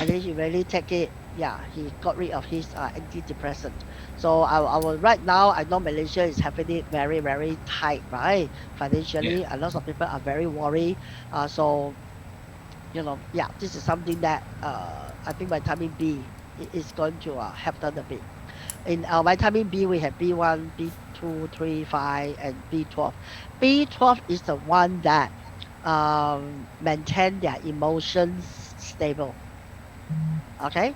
and then he really take it. Yeah, he got rid of his antidepressant. So I will right now. I know Malaysia is having it very very tight, right? Financially, Yeah. a lot of people are very worried. So yeah, this is something that I think vitamin B is going to help them a bit. In our vitamin B, we have B1, B2, 3, 5, and B12. B12 is the one that maintain their emotions stable. Okay?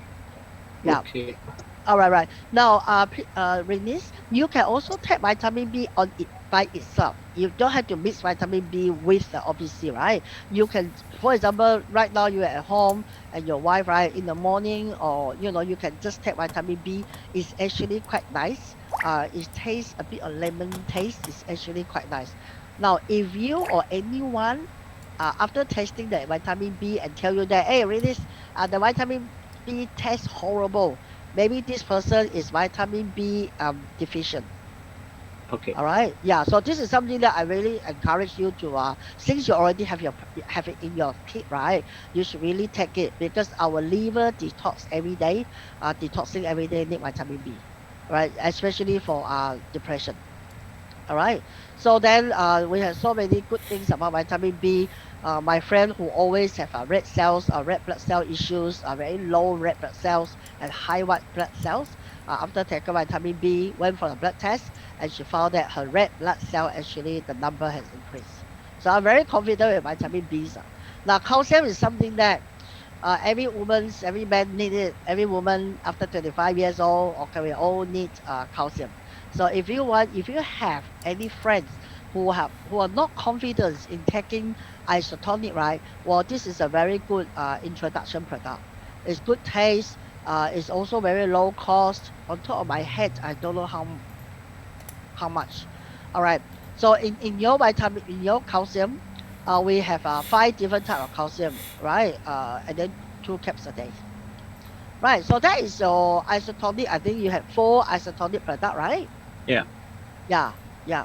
Yeah. Okay. All right, right. Now, Renis, you can also take vitamin B on it by itself. You don't have to mix vitamin B with the OPC, right? You can, for example, right now you're at home and your wife, right, in the morning, or you can just take vitamin B. It's actually quite nice. It tastes a bit of lemon taste. It's actually quite nice. Now, if you or anyone, after tasting the vitamin B and tell you that, hey, Renis, the vitamin B tastes horrible, maybe this person is vitamin B deficient. Okay. All right. Yeah. So this is something that I really encourage you to since you already have it in your kit, right? You should really take it because our liver detox every day, detoxing every day need vitamin B, right? Especially for depression. All right. So then we have so many good things about vitamin B. My friend who always have red cells, red blood cell issues, very low red blood cells and high white blood cells. After taking vitamin B, went for a blood test, and she found that her red blood cell actually the number has increased. So I'm very confident with vitamin B. Now, calcium is something that every man need it. Every woman after 25 years old or career old need calcium. So if you have any friends who are not confident in taking isotonic, right? Well, this is a very good introduction product. It's good taste. It's also very low cost. On top of my head, I don't know how much. All right. So in your in your calcium, we have 5 different type of calcium, right? And then 2 caps a day. Right. So that is your isotonic. I think you have 4 isotonic product, right? Yeah. Yeah. Yeah.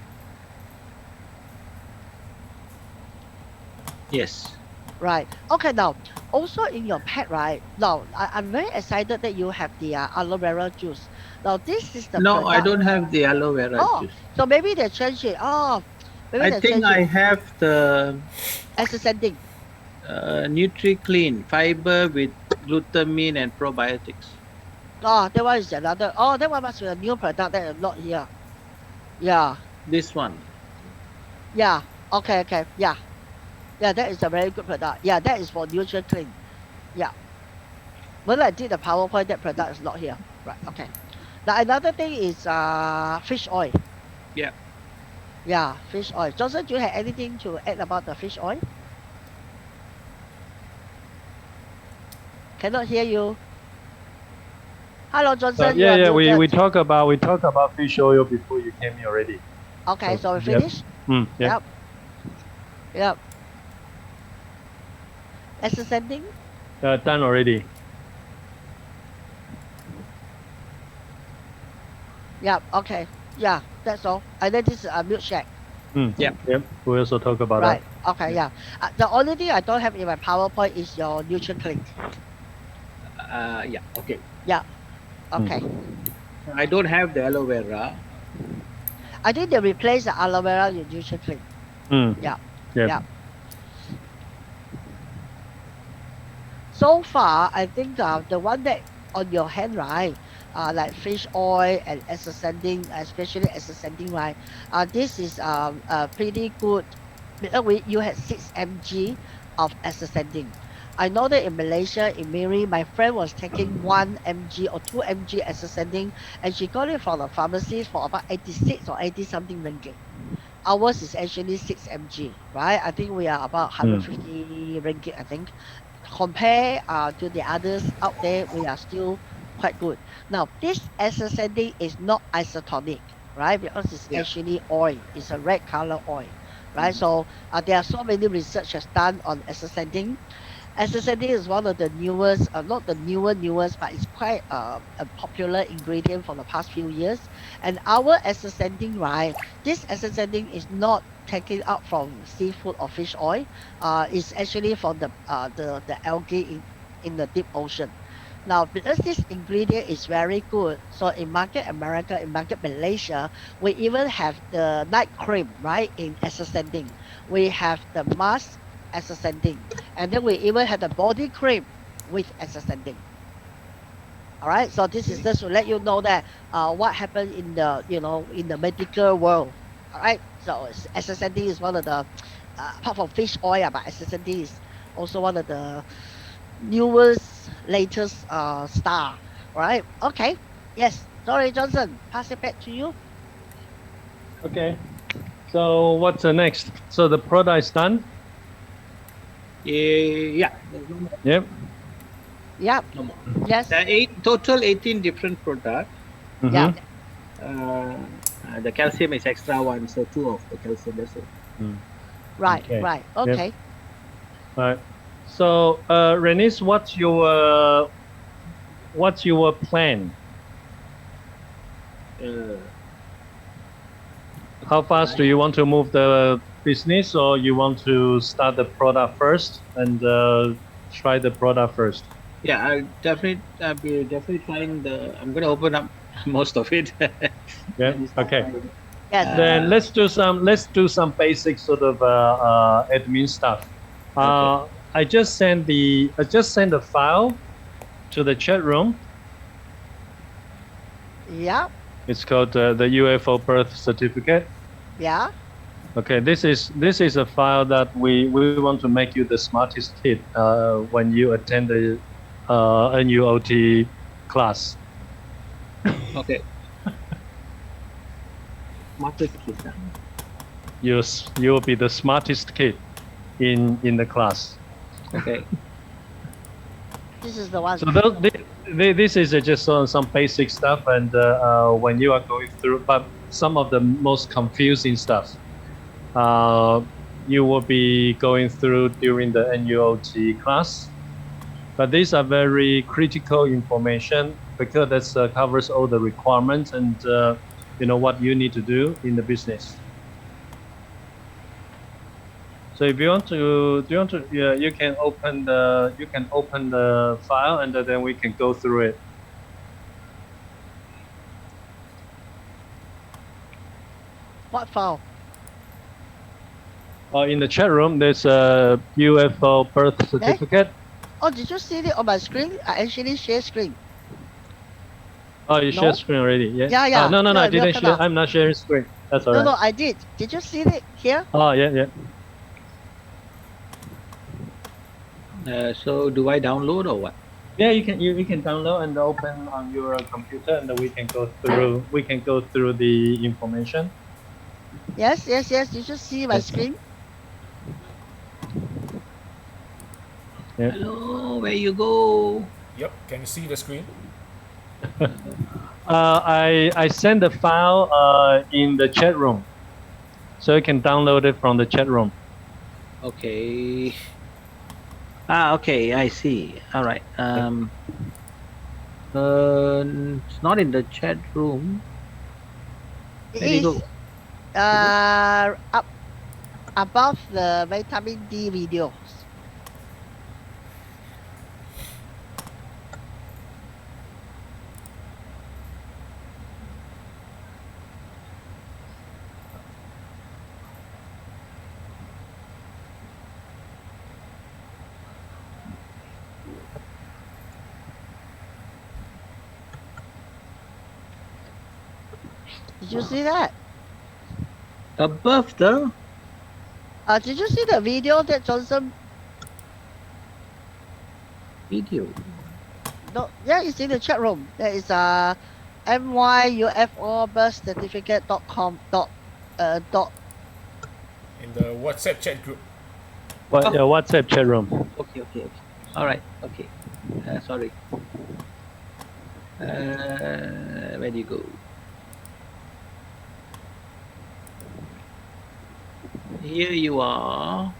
Yes. Right. Okay. Now, also in your pack, right? Now, I'm very excited that you have the aloe vera juice. Now, this is the No, I product. don't have the aloe vera Oh, juice. so maybe they change it. Oh, maybe I they think change I it have the as ascending. NutriClean fiber with glutamine and probiotics. Oh, that one is another. Oh, that one must be a new product that is not here. Yeah. This one. Yeah. Okay. Okay. Yeah. Yeah. That is a very good product. Yeah. That is for Nutrient Clean. Yeah. When I did the PowerPoint, that product is not here. Right. Okay. Now another thing is fish oil. Yeah. Yeah. Fish oil. Johnson, do you have anything to add about the fish oil? Cannot hear you. Hello, Johnson. You yeah, are yeah. We muted. talk about fish oil before you came here already. Okay. So we Yep. finish. Yeah. Yep. Yep. Ascending. Done already. Yeah, okay. Yeah, that's all. And then this is a milkshake. Yeah. Yep. We also talk about Right. Okay, yeah. The only thing I don't have in my PowerPoint is your Nutrient Clean. Yeah. Okay. Yeah. Okay. I don't have the aloe vera. I think they replace the aloe vera with Nutrient Clean. Yeah. Yep. Yeah. So far, I think the one that on your hand, right? Like fish oil and ascending, especially ascending, right? This is pretty good. Because you had 6 mg of ascending. I know that in Malaysia, in Miri, my friend was taking 1 mg or 2 mg ascending, and she got it from the pharmacy for about 86 or 80 something ringgit. Ours is actually 6 mg, right? I think we are about 150 ringgit, I think. Compare to the others out there, we are still quite good. Now, this ascending is not isotonic, right? Because it's actually oil. It's a red color oil, right? So there are so many research done on ascending. Ascending is one of the newest, not the newest, but it's quite a popular ingredient for the past few years. And our ascending, right? This ascending is not taken out from seafood or fish oil. It's actually from the algae in the deep ocean. Now, because this ingredient is very good, so in market America, in market Malaysia, we even have the night cream, right, in ascending. We have the mask ascending, and then we even have the body cream with ascending. All right, so this is just to let you know that what happened in the in the medical world. All right, so ascending is one of the apart from fish oil, but ascending is also one of the newest, latest star. Right? Okay. Yes. Sorry, Johnson. Pass it back to you. Okay. So what's the next? So the product is done. Yeah. There's no more. Yep. Yeah. No more. Yes. There are total 18 different products. Yeah. The calcium is extra one, so 2 of the calcium. That's it. Right. Okay. Right. Okay. All right. So, Renis, what's your plan? How fast do you want to move the business, or you want to start the product first and try the product first? Yeah, I'll be definitely trying I'm going to open up most of it. Yeah. Okay. Yes. Then let's do some basic sort of admin stuff. Okay. I just sent the file to the chat room. Yeah. It's called the UFO birth certificate. Yeah. Okay, this is a file that we want to make you the smartest kid when you attend the NUOT class. Okay. Smartest kid. You'll be the smartest kid in the class. Okay. This is the one. So this is just some basic stuff, and when you are going through, but some of the most confusing stuff, you will be going through during the NUOT class. But these are very critical information because that covers all the requirements and what you need to do in the business. So if you want to, yeah, you can open the file and then we can go through it. What file? In the chat room, there's a UFO birth certificate. Oh, did you see it on my screen? I actually share screen. Oh, you share screen already? Yeah. Yeah, yeah. No, Yeah, I didn't look share. up. I'm not sharing screen. That's all right. No, I did. Did you see it here? Oh, yeah. So do I download or what? Yeah, you can download and open on your computer, and then we can go through the information. Yes. Did you see my screen? Yeah. Hello, where you go? Yep, can you see the screen? I sent the file in the chat room, so you can download it from the chat room. Okay. Okay, I see. All right. It's not in the chat room. It Where do you is go? up above the vitamin D videos. Did you see that? Above the Did you see the video that Johnson? video. No, yeah, it's in the chat room. There is myufo birth certificate.com dot In the WhatsApp chat group. WhatsApp chat room. Okay. All right. Okay. Sorry. Where do you go? Here you are.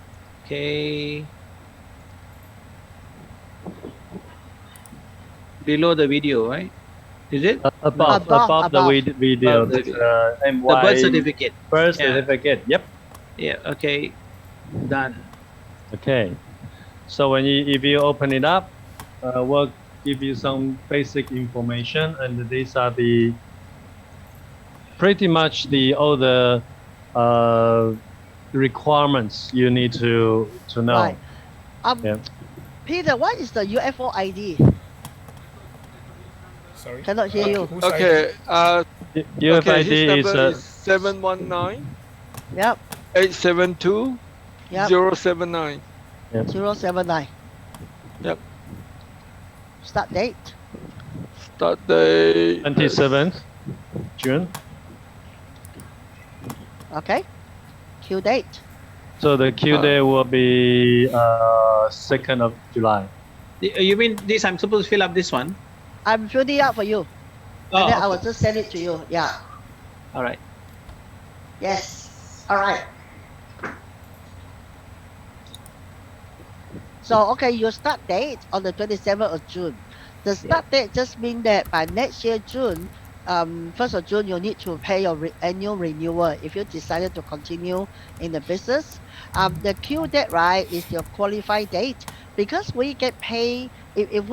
Okay. Below the video, right? Is it? Above the video. Above the That's, The birth certificate. Birth Yeah. certificate. Yep. Yeah. Okay. Done. Okay. So if you open it up, we'll give you some basic information, and these are pretty much all the requirements you need to know. Right. Yeah. Peter, what is the UFO ID? Sorry. Cannot hear you. Whose Okay. UFID His number is is 719 Yep. 872 Yep. 079. 079. Yep. Start date. Start date 27th June. Okay. Q date. So the Q day will be 2nd of July. You mean this? I'm supposed to fill up this one? I'm filling up for you. Oh, And then I okay. will just send it to you. Yeah. All right. Yes. All right. So, okay, your start date on the 27th of June. The start date just means that by next year, June, 1st of June, you need to pay your annual renewal if you decided to continue in the business. The Q date, right, is your qualified date because we get paid if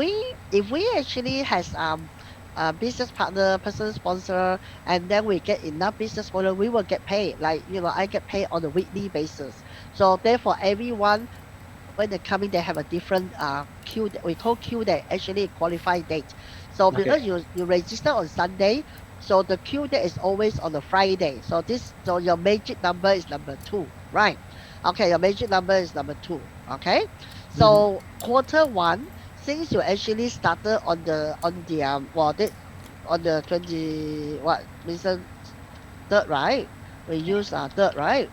we actually has a business partner, person sponsor, and then we get enough business owner, we will get paid. Like, I get paid on a weekly basis. So therefore, everyone, when they come in, they have a different we call Q date, actually qualified date. So because you register on Sunday, So the Q date is always on the Friday. So your magic number is number 2, right? Okay, your magic number is number 2. Okay. So quarter 1, since you actually started on the on the 20 what reason third, right? We use third, right?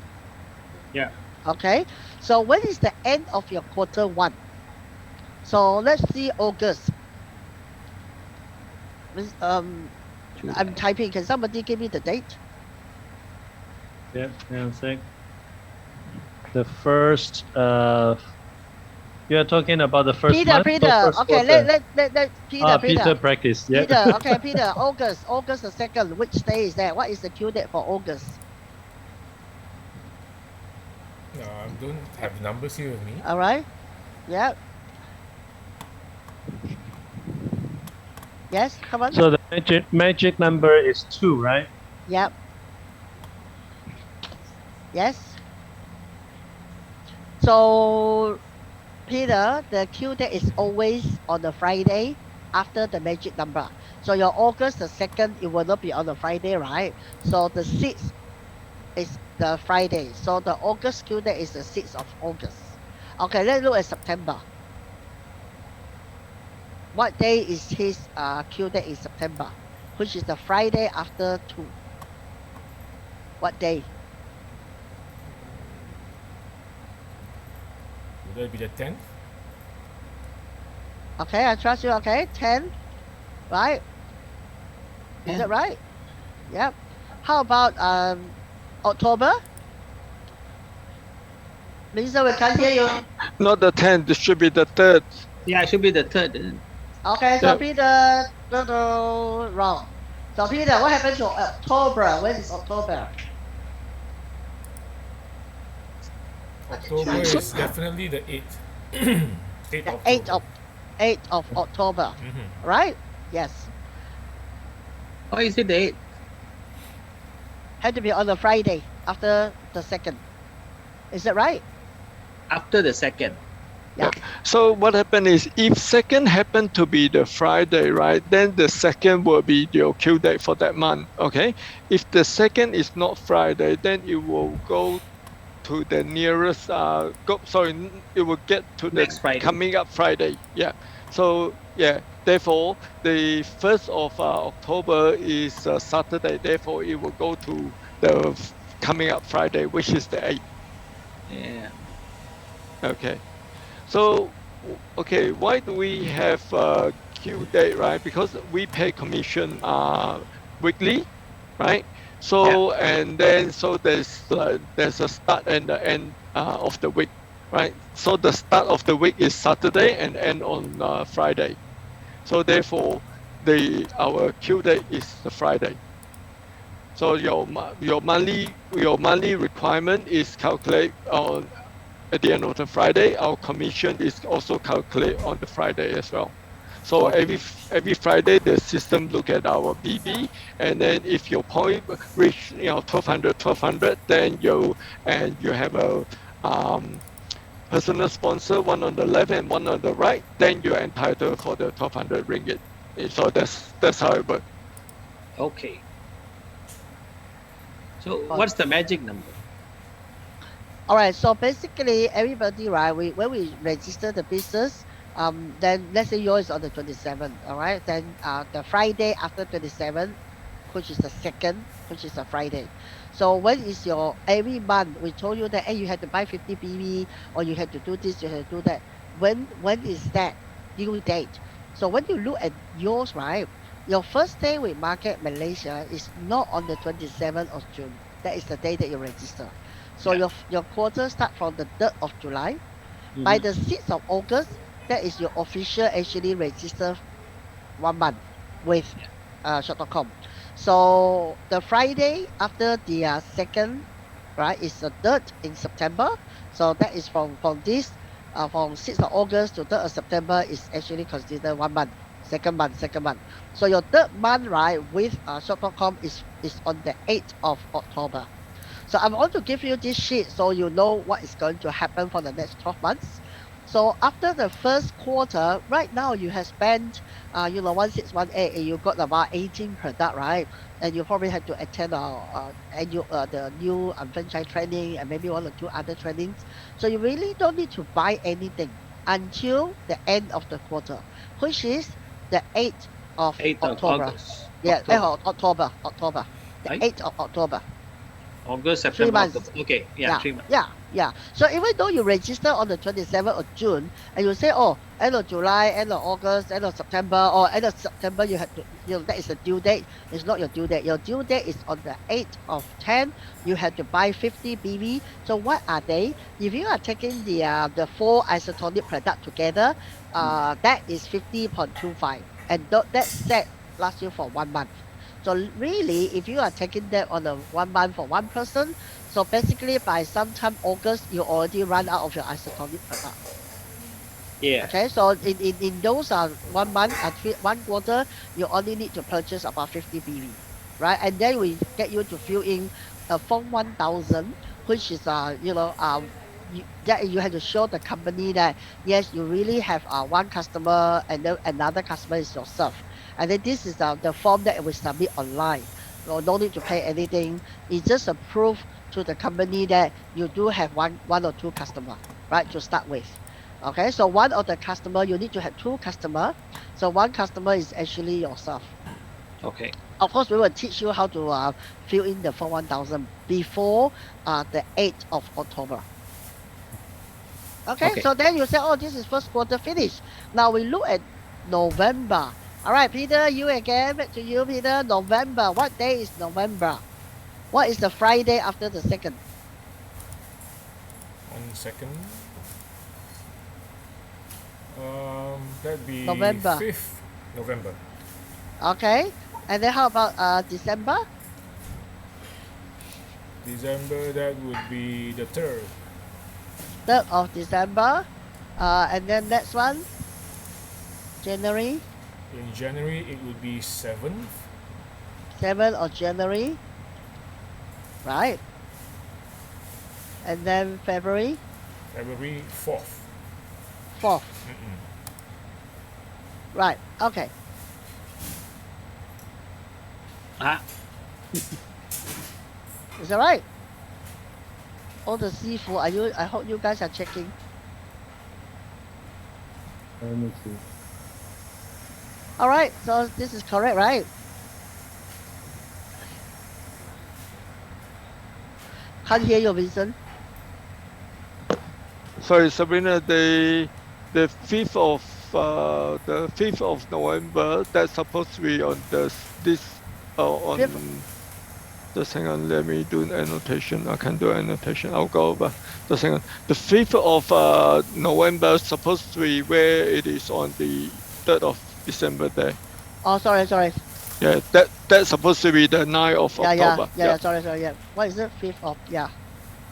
Yeah. Okay. So when is the end of your quarter 1? So let's see August. I'm typing. Can somebody give me the date? Yeah, hang on a sec. The first, you are talking about the first Peter, month Peter. or first Okay, quarter? let Peter, Peter practice. Yeah. Peter. Okay, Peter. August the 2nd. Which day is that? What is the Q date for August? No, I don't have numbers here with me. All right. Yeah. Yes. Come on. So the magic number is 2, right? Yep. Yes. So Peter, the Q date is always on the Friday after the magic number. So your August the 2nd, it will not be on the Friday, right? So the 6th is the Friday. So the August Q date is the 6th of August. Okay, let's look at September. What day is his Q date in September? Which is the Friday after 2. What day? Would that be the 10th? Okay, I trust you. Okay, 10, right? Is that right? Yep. How about October? Lisa, we can't hear you. Not the 10th, it should be the 3rd. Yeah, it should be the 3rd. Okay, so Yeah. Peter, wrong. So Peter, what happened to October? When is October? October is definitely the 8th. 8th The October. 8th of October, right? Yes. Why is it the 8th? Had to be on the Friday after the 2nd. Is that right? After the 2nd. Yeah. So what happened is, if 2nd happened to be the Friday, right, then the 2nd will be your Q date for that month, okay? If the 2nd is not Friday, then it will go to the nearest, it will get to the Next Friday. coming up Friday, yeah. So, yeah, therefore, the 1st of October is Saturday, therefore it will go to the coming up Friday, which is the 8th. Yeah. Okay. So, okay, why do we have Q date, right? Because we pay commission weekly, right? So and then so there's a start and the end of the week, right? So the start of the week is Saturday and end on Friday. So therefore, our Q date is the Friday. So your monthly requirement is calculated on at the end of the Friday. Our commission is also calculated on the Friday as well. So every Friday, the system look at our BB, and then if your point reach 1200, then you have a personal sponsor, one on the left and one on the right, then you're entitled for the 1200 ringgit. So that's how it works. Okay. So what's the magic number? All right. So basically, everybody, right? When we register the business, then let's say yours is on the 27th. All right. Then the Friday after 27th, which is the 2nd, which is a Friday. So when is your every month? We told you that, hey, you had to buy 50 BB, or you had to do this, you had to do that. When is that due date? So when you look at yours, right? Your first day with Market Malaysia is not on the 27th of June. That is the day that you register. So your quarter start from the 3rd of July. By the 6th of August, that is your official actually register 1 month with shop.com. So the Friday after the 2nd, right, is the 3rd in September. So that is from this from 6th of August to 3rd of September is actually considered 1 month. Second month. So your 3rd month, right, with shop.com is on the 8th of October. So I want to give you this sheet so you know what is going to happen for the next 12 months. So after the first quarter, right now you have spent, 1618, and you got about 18 product, right? And you probably had to attend the new franchise training and maybe 1 or 2 other trainings. So you really don't need to buy anything until the end of the quarter, which is the 8th of 8th of October. August. Yeah, October. October. The Right? 8th of October. August, 3 September, months. October. Okay, yeah, 3 months. Yeah. So even though you register on the 27th of June and you say, oh, end of July, end of August, end of September, or end of September, you have to, that is the due date. It's not your due date. Your due date is on the 8th of 10. You have to buy 50 BV. So what are they? If you are taking the 4 isotonic product together, that is 50.25. And that set lasts you for 1 month. So really, if you are taking that on a 1 month for one person, so basically by sometime August, you already run out of your isotonic product. Yeah. Okay, so in those 1 month, 1 quarter, you only need to purchase about 50 BV, right? And then we get you to fill in a Form 1000, which is that you have to show the company that yes, you really have one customer and then another customer is yourself. And then this is the form that we submit online. No need to pay anything. It's just a proof to the company that you do have one or two customer, right? To start with. Okay, so one of the customer, you need to have 2 customer. So 1 customer is actually yourself. Okay. Of course, we will teach you how to fill in the Form 1000 before the 8th of October. Okay, so then you say, oh, this is first quarter finished. Now we look at November. All right, Peter, you again. Back to you, Peter. November. What day is November? What is the Friday after the 2nd? 1 second. That'd be November. 5th November. Okay, and then how about December? December, that would be the 3rd. 3rd of December. And then next one, January. In January, it would be 7th. 7th of January. Right. And then February. February 4th. 4th. Right. Okay. Is that right? All the seafood. I hope you guys are checking. Let me see. All right. So this is correct, right? Can't hear you, Vincent. Sorry, Sabrina. The 5th of November. That's supposed to be on on. Just hang on. Let me do an annotation. I can do an annotation. I'll go over. Just hang on. The 5th of November is supposed to be where it is on the 3rd of December day. Oh, sorry. Yeah, that's supposed to be the 9th of October. Yeah. Sorry. Yeah. What is it? 5th of Yeah.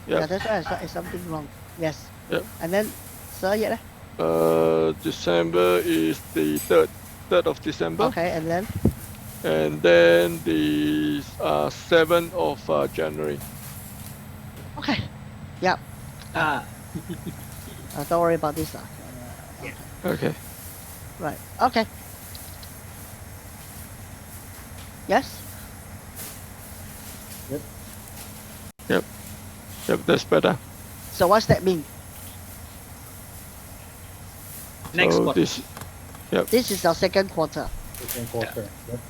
That's why I saw something wrong. Yes. Yeah. And then, sir, yeah. December is the 3rd of December. Okay, and then the 7th of January. Okay. Yeah. Don't worry about this. Okay. Right. Okay. Yes. Yep, that's better. So what's that mean? Next So quarter. This is our second quarter. Second quarter. Yep.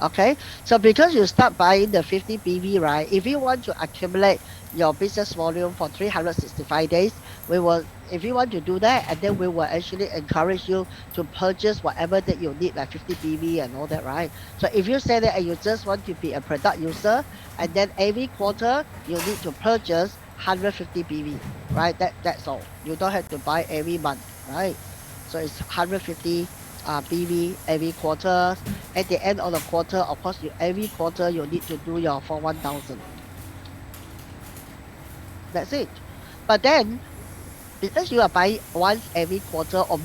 Okay, so because you start buying the 50 BV, right? If you want to accumulate your business volume for 365 days, if you want to do that, and then we will actually encourage you to purchase whatever that you need, like 50 BV and all that, right? So if you say that and you just want to be a product user, and then every quarter you need to purchase 150 BV, right? That's all. You don't have to buy every month, right? So it's 150 BV every quarter. At the end of the quarter, of course, every quarter you need to do your Form 1000. That's it. But then, because you are buying once every quarter or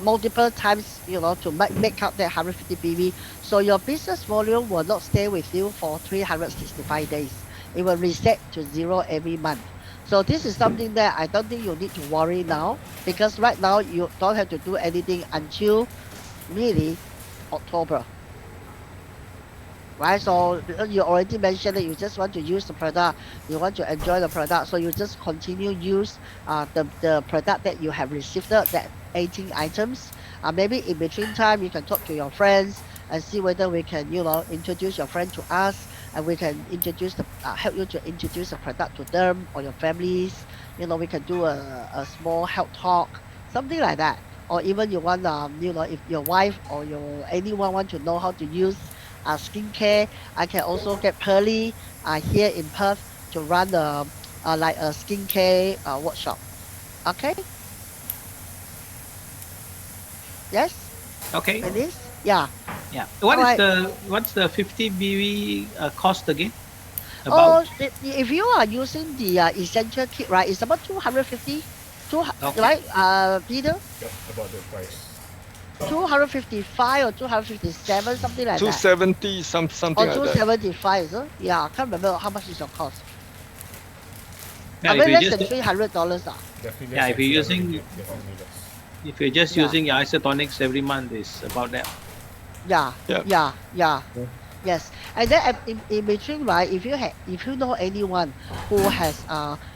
multiple times, to make up that 150 BV, so your business volume will not stay with you for 365 days. It will reset to 0 every month. So this is something that I don't think you need to worry now, because right now you don't have to do anything until really October. Right, so because you already mentioned that you just want to use the product, you want to enjoy the product, so you just continue use the product that you have received, that 18 items. Maybe in between time you can talk to your friends and see whether we can, introduce your friend to us, and we can introduce the help you to introduce the product to them or your families. We can do a small health talk, something like that. Or even you want if your wife or your anyone want to know how to use skincare. I can also get Pearly here in Perth to run like a skincare workshop. Okay? Yes? Okay. Finish? Yeah. Yeah. All right. What's the 50 BV cost again? Oh, About. if you are using the essential kit, right, it's about 250. Okay. Right, Peter? Yep, about the price. 255 or 257, something like that. 270, something Or like that. 275, is it? Yeah, I can't remember how much is your cost. Yeah, I if mean, you less just than $300. Definitely Yeah, less if than you're 300 using- ringgit, definitely less. if you're just Yeah. using your isotonics every month, is about that. Yeah, Yep. yeah. Yeah. Yes, and then in between, right? If you know anyone who has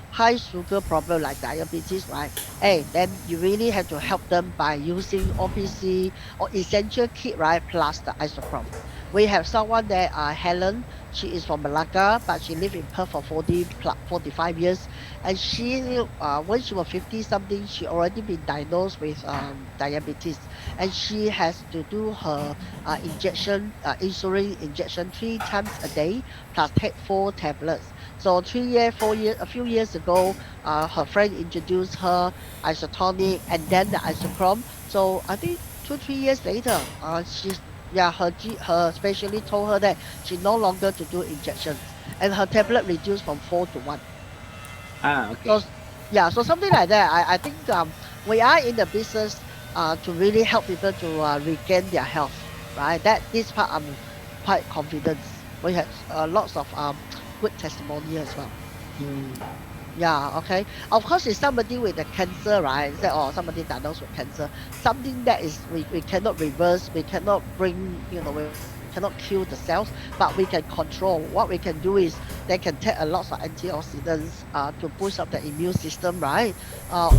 high sugar problem like diabetes, right? Hey, then you really have to help them by using OPC or essential kit, right? Plus the isochrome. We have someone there, Helen. She is from Malacca, but she lived in Perth for 45 years, and she when she was 50 something, she already been diagnosed with diabetes, and she has to do her insulin injection 3 times a day, plus take 4 tablets. So 3 year, 4 year, a few years ago, her friend introduced her isotonic and then the isochrome. So I think 2, 3 years later, her specialist told her that she no longer to do injections, and her tablet reduced from 4 to 1. Okay. So so something like that. I think we are in the business to really help people to regain their health, right? That this part I'm quite confident. We have lots of good testimony as well. Yeah, okay. Of course, if somebody with a cancer, right? Say, or somebody diagnosed with cancer, something that is we cannot reverse, we cannot bring, we cannot kill the cells, but we can control. What we can do is they can take a lot of antioxidants to boost up the immune system, right?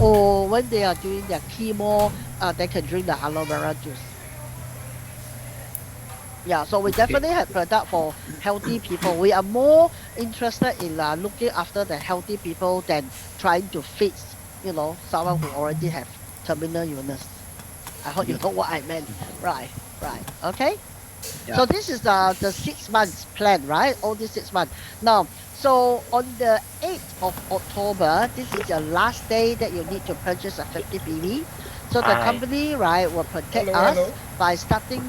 Or when they are doing their chemo, they can drink the aloe vera juice. Yeah, so we Okay. definitely have product for healthy people. We are more interested in looking after the healthy people than trying to fix, someone who already have terminal illness. I hope you know what I meant. Right, right. Okay. Yeah. So this is the 6 months plan, right? All these 6 months. Now, so on the 8th of October, this is your last day that you need to purchase a 50 BV. So the company, right, will protect Hello, hello. us by starting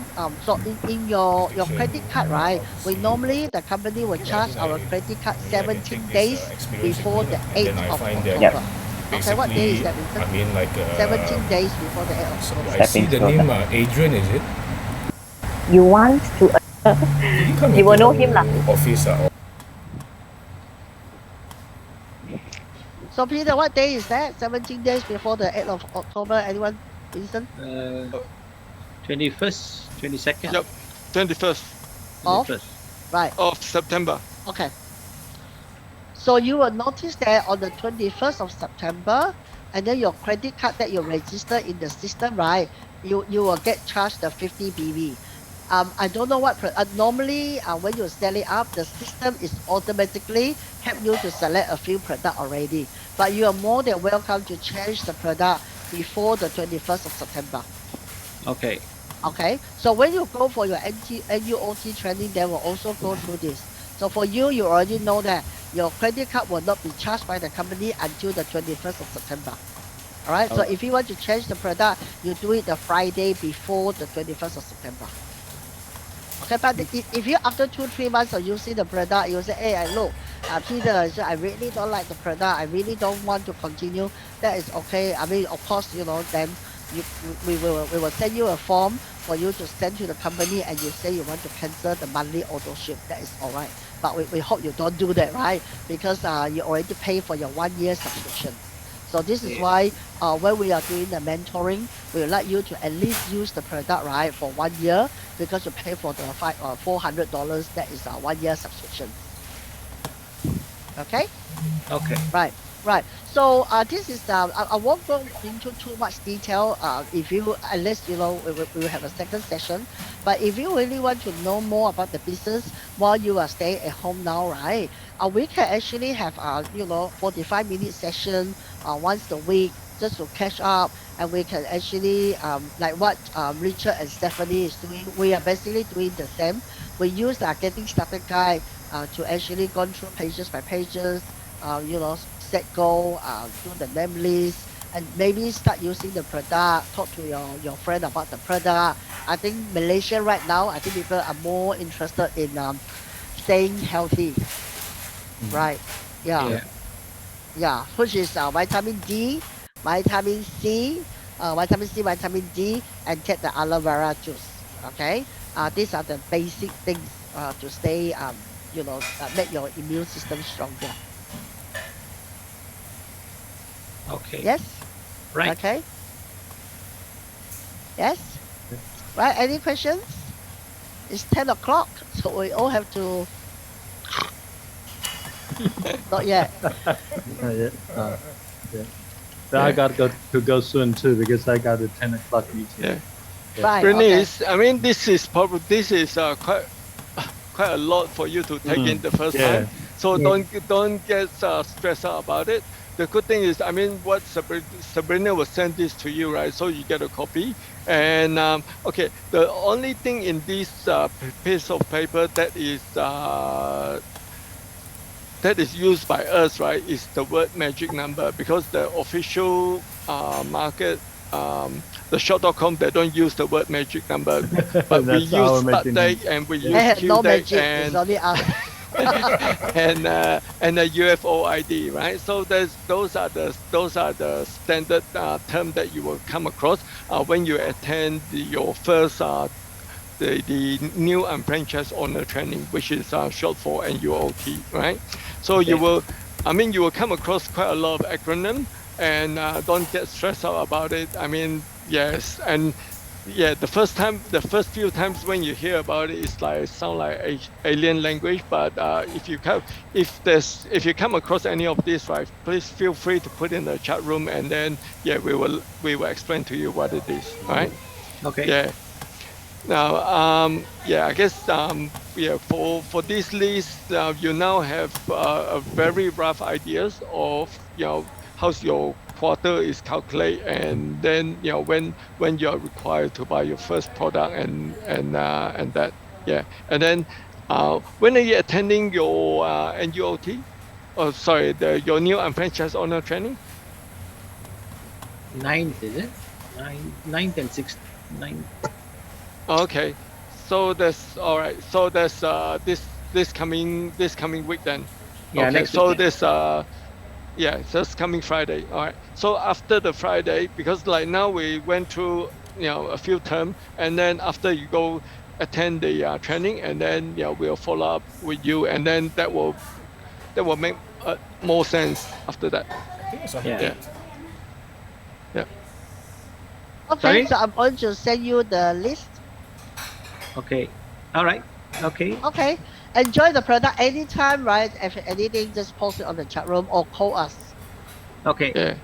so in your credit card, right? We normally the company will charge our credit card 17 days before the 8th of October. Okay, what day is that, Vincent? I mean, like 17 days before the 8th of October. I see the name Adrian, is it? You want to Did you come You will into know him our lah. office So Peter, what day is that? 17 days before the 8th of October. Anyone? Vincent? 21st, 22nd. Yep. 21st Of? 21st. Right. of September. Okay. So you will notice that on the 21st of September, and then your credit card that you register in the system, right? You will get charged the 50 BV. I don't know what normally when you set it up, the system is automatically help you to select a few product already. But you are more than welcome to change the product before the 21st of September. Okay. Okay, so when you go for your NUOT training, they will also go through this. So for you, you already know that your credit card will not be charged by the company until the 21st of September. All right, so if you want to change the product, you do it the Friday before the 21st of September. Okay, but if you after 2-3 months of using the product, you say, hey, look, Peter, I really don't like the product. I really don't want to continue. That is okay. I mean, of course, then we will send you a form for you to send to the company and you say you want to cancel the monthly auto ship, that is all right. But we hope you don't do that, right? Because you already pay for your 1 year subscription. So this is why when we are doing the mentoring, we would like you to at least use the product, right, for 1 year, because you pay for the $400, that is 1 year subscription. Okay? Okay. Right. So this is I won't go into too much detail. If you unless we will have a second session. But if you really want to know more about the business while you are staying at home now, right? We can actually have 45-minute session once a week just to catch up, and we can actually like what Richard and Stephanie is doing. We are basically doing the same. We use getting started guide to actually go through pages by pages. Set goal, do the name list, and maybe start using the product, talk to your friend about the product. I think Malaysia right now, I think people are more interested in staying healthy, right? Yeah. Which is vitamin D, vitamin C, vitamin D, and take the aloe vera juice. Okay, these are the basic things to stay, make your immune system stronger. Okay. Yes. Right. Okay. Yes. Right. Any questions? It's 10 o'clock, so we all have to. Not yet. Yeah. I got to go soon too because I got a 10 o'clock meeting. Yeah. Right. Bernice, I mean, this is quite a lot for you to take in the first time. So don't get stressed out about it. The good thing is, I mean, what Sabrina will send this to you, right? So you get a copy. And okay, the only thing in this piece of paper that is used by us, right, is the word magic number, because the official market, the shop.com, they don't use the word magic number, but we use start date and we use Q no date magic. It's only us. and the UFO ID, right? So those are the standard term that you will come across when you attend your first the new Unfranchise owner training, which is short for NUOT, right? So you will come across quite a lot of acronym, and don't get stressed out about it. I mean, yes, and yeah, the first few times when you hear about it, it's like sound like alien language. But if you come across any of this, right, please feel free to put in the chat room, and then we will explain to you what it is, right? Okay. Yeah. Now, I guess for this list, you now have a very rough ideas of how's your quarter is calculated, and then when you are required to buy your first product and that, and then when are you attending your NUOT? Oh, sorry, your new Unfranchise owner training. 9th, is it? 9th and 6th. 9th. Okay, so that's all right. So that's this coming week then. Yeah, okay, next so weekend. this just coming Friday. All right. So after the Friday, because like now we went through a few terms, and then after you go attend the training, and then we'll follow up with you, and then that will make more sense after that. I think it's on the Yeah. 8th. Yeah. Okay, Sorry? so I'm going to send you the list. Okay. All right. Okay. Okay. Enjoy the product anytime, right? If anything, just post it on the chat room or call us. Okay.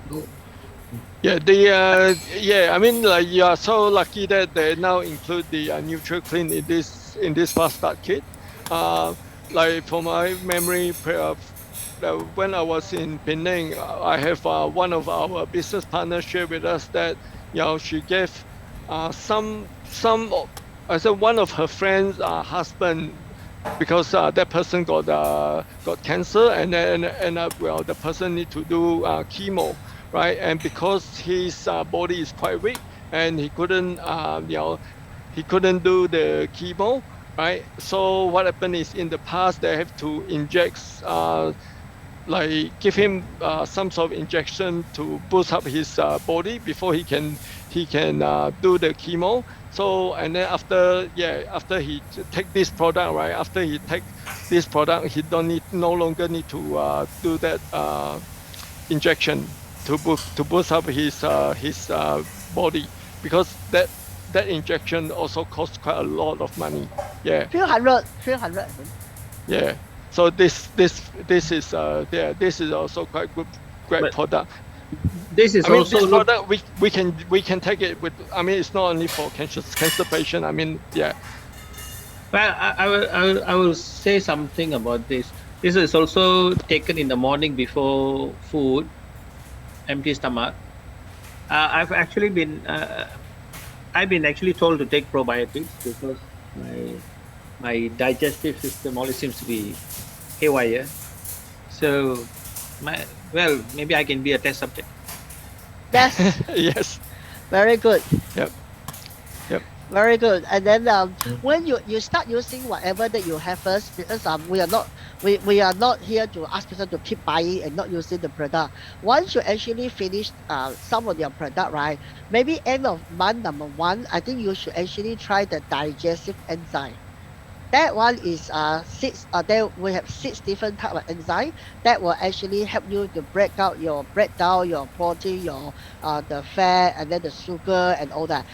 Yeah. Yeah, I mean, like, you are so lucky that they now include the NutriClean in this fast start kit. Like, from my memory, when I was in Penang, I have one of our business partners share with us that she gave I said one of her friends' husband, because that person got cancer, and then the person need to do chemo, right? And because his body is quite weak, and he couldn't do the chemo, right? So what happened is, in the past they have to inject give him some sort of injection to boost up his body before he can do the chemo. So and then after he take this product, right? After he take this product, he no longer need to do that injection to boost up his body, because that injection also costs quite a lot of money. Yeah. Few hundred. Yeah. So this is this is also quite great But product. this is I mean, also this product we can take it with. I mean, it's not only for cancer patient. I mean, yeah. Well, I will say something about this. This is also taken in the morning before food, empty stomach. I've actually been actually told to take probiotics because my digestive system always seems to be haywire. So maybe I can be a test subject. Yes, Yes. very good. Yep. Yep. Very good. And then when you start using whatever that you have first, because we are not here to ask people to keep buying and not using the product. Once you actually finish some of your product, right? Maybe end of month number 1, I think you should actually try the digestive enzyme. That one is there we have 6 different type of enzyme that will actually help you to break down your protein, your the fat, and then the sugar and all that.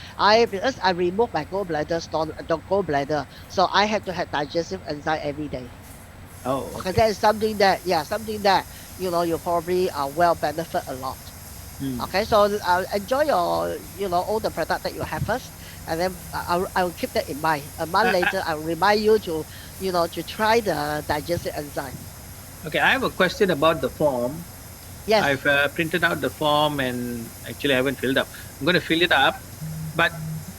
Because I remove my gallbladder stone, the gallbladder, so I have to have digestive enzyme every day. Oh, Okay, that is something that you probably will benefit a lot. Okay, so enjoy your all the product that you have first, and then I will keep that in mind. A month later, I will remind you to try the digestive enzyme. Okay, I have a question about the form. Yes. I've printed out the form and actually I haven't filled up. I'm going to fill it up, but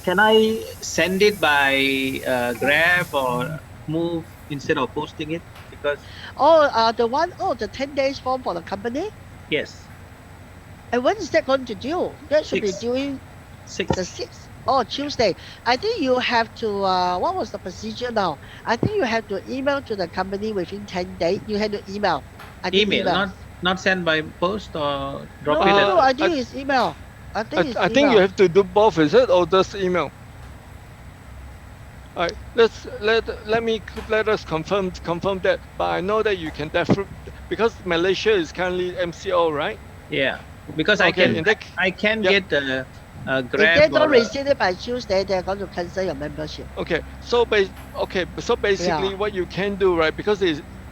can I send it by Grab or Move instead of posting it? Because the 10 days form for the company. yes. And when is that going to due? That should be due the 6th. Oh, Tuesday. I think you have to, what was the procedure now? I think you have to email to the company within 10 days. You have to email. Email, not sent by post or drop it. No, I think it's email. I think you have to do both, is it, or just email? All right, let us confirm that. But I know that you can definitely, because Malaysia is currently MCO, right? Yeah, because Okay, I can get the Grab. If they don't receive it by Tuesday, they're going to cancel your membership. Okay, so basically what you can do, right? Because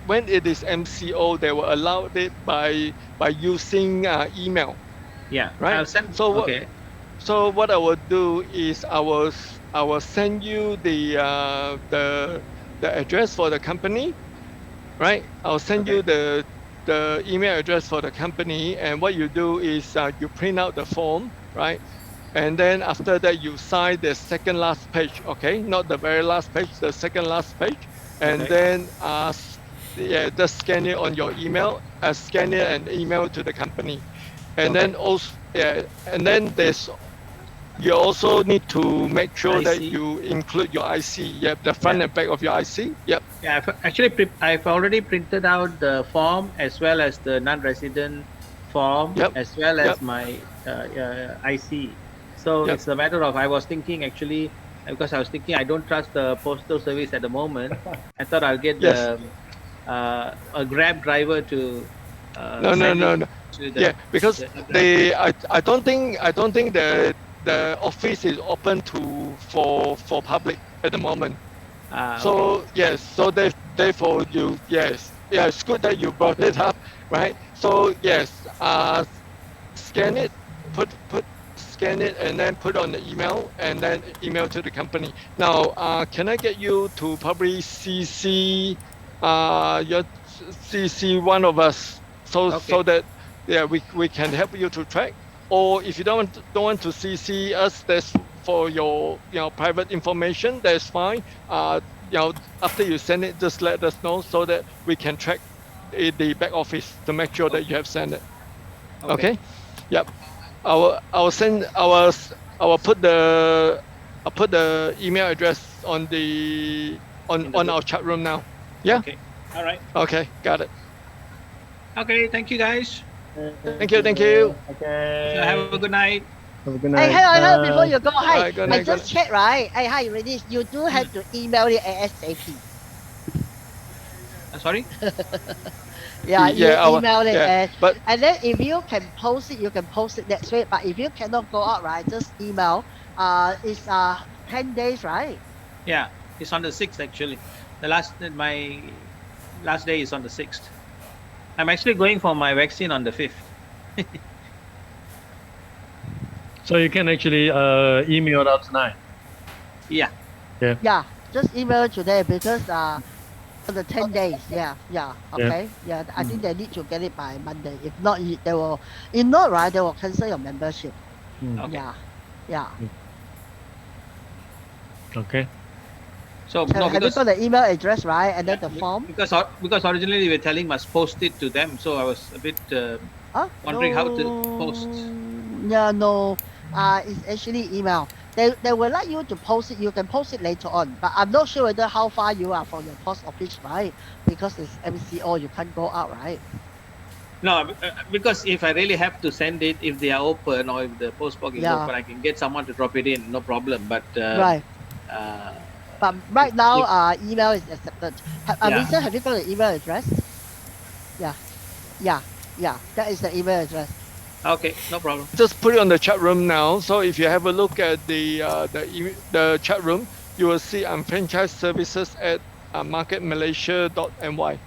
when it is MCO, they will allow it by using email. Yeah. Right. I'll send. So what I will do is I will send you the address for the company, right? I'll send you the email address for the company, and what you do is you print out the form, right? And then after that you sign the second last page, okay? Not the very last page, the second last page, and then just scan it on your email, scan it and email to the company, and then also and then you also need to make sure IC. that you include your IC. Yep, the front and back of your IC. Yep. Yeah, I've already printed out the form as well as the non-resident form, as well as my IC. So it's a matter of, I was thinking actually, because I was thinking I don't trust the postal service at the moment. I thought I'll get a Grab driver to No. Because I don't think the office is open for public at the moment. So therefore it's good that you brought it up, right? So scan it, scan it, and then put on the email, and then email to the company. Now, can I get you to probably CC one of us, so that we can help you to track? Or if you don't want to CC us, that's for your private information. That's fine. After you send it, just let us know so that we can track the back office to make sure that you have sent it. Okay. Yep. I'll put the email address on our chat room now. Yeah. Okay. All right. Okay. Got it. Okay. Thank you, guys. Thank you. Okay. Have a good night. Have a good Hey, night. hello, before you go, hi, good I night, just checked, right? Hey, hi, Renish, you do have to email it ASAP. Sorry. Yeah, you our, email it, but and then if you can post it, you can post it next week. But if you cannot go out, right, just email. It's 10 days, right? Yeah, it's on the 6th actually. My last day is on the 6th. I'm actually going for my vaccine on the 5th. So you can actually email out tonight. Yeah. Yeah. Yeah, just email it today because for the 10 days. Yeah, okay. Yeah, I think they need to get it by Monday. If not, they will. If not, right, they will cancel your membership. Okay. Yeah. Okay. So So no, have you because got the email address, right, and yeah, then the form? because originally we were telling must post it to them, so I was a bit wondering how to post. Yeah, no. It's actually email. They will like you to post it. You can post it later on, but I'm not sure whether how far you are from your post office, right? Because it's MCO, you can't go out, right? No, because if I really have to send it, if they are open or if the post box is Yeah. open, I can get someone to drop it in, no problem. But Right. uh, But right now, if- email is accepted. Yeah. Vincent, have you got the email address? Yeah. That is the email address. Okay, no problem. just put it on the chat room now. So if you have a look at the chat room, you will see Unfranchise services at marketmalaysia.my.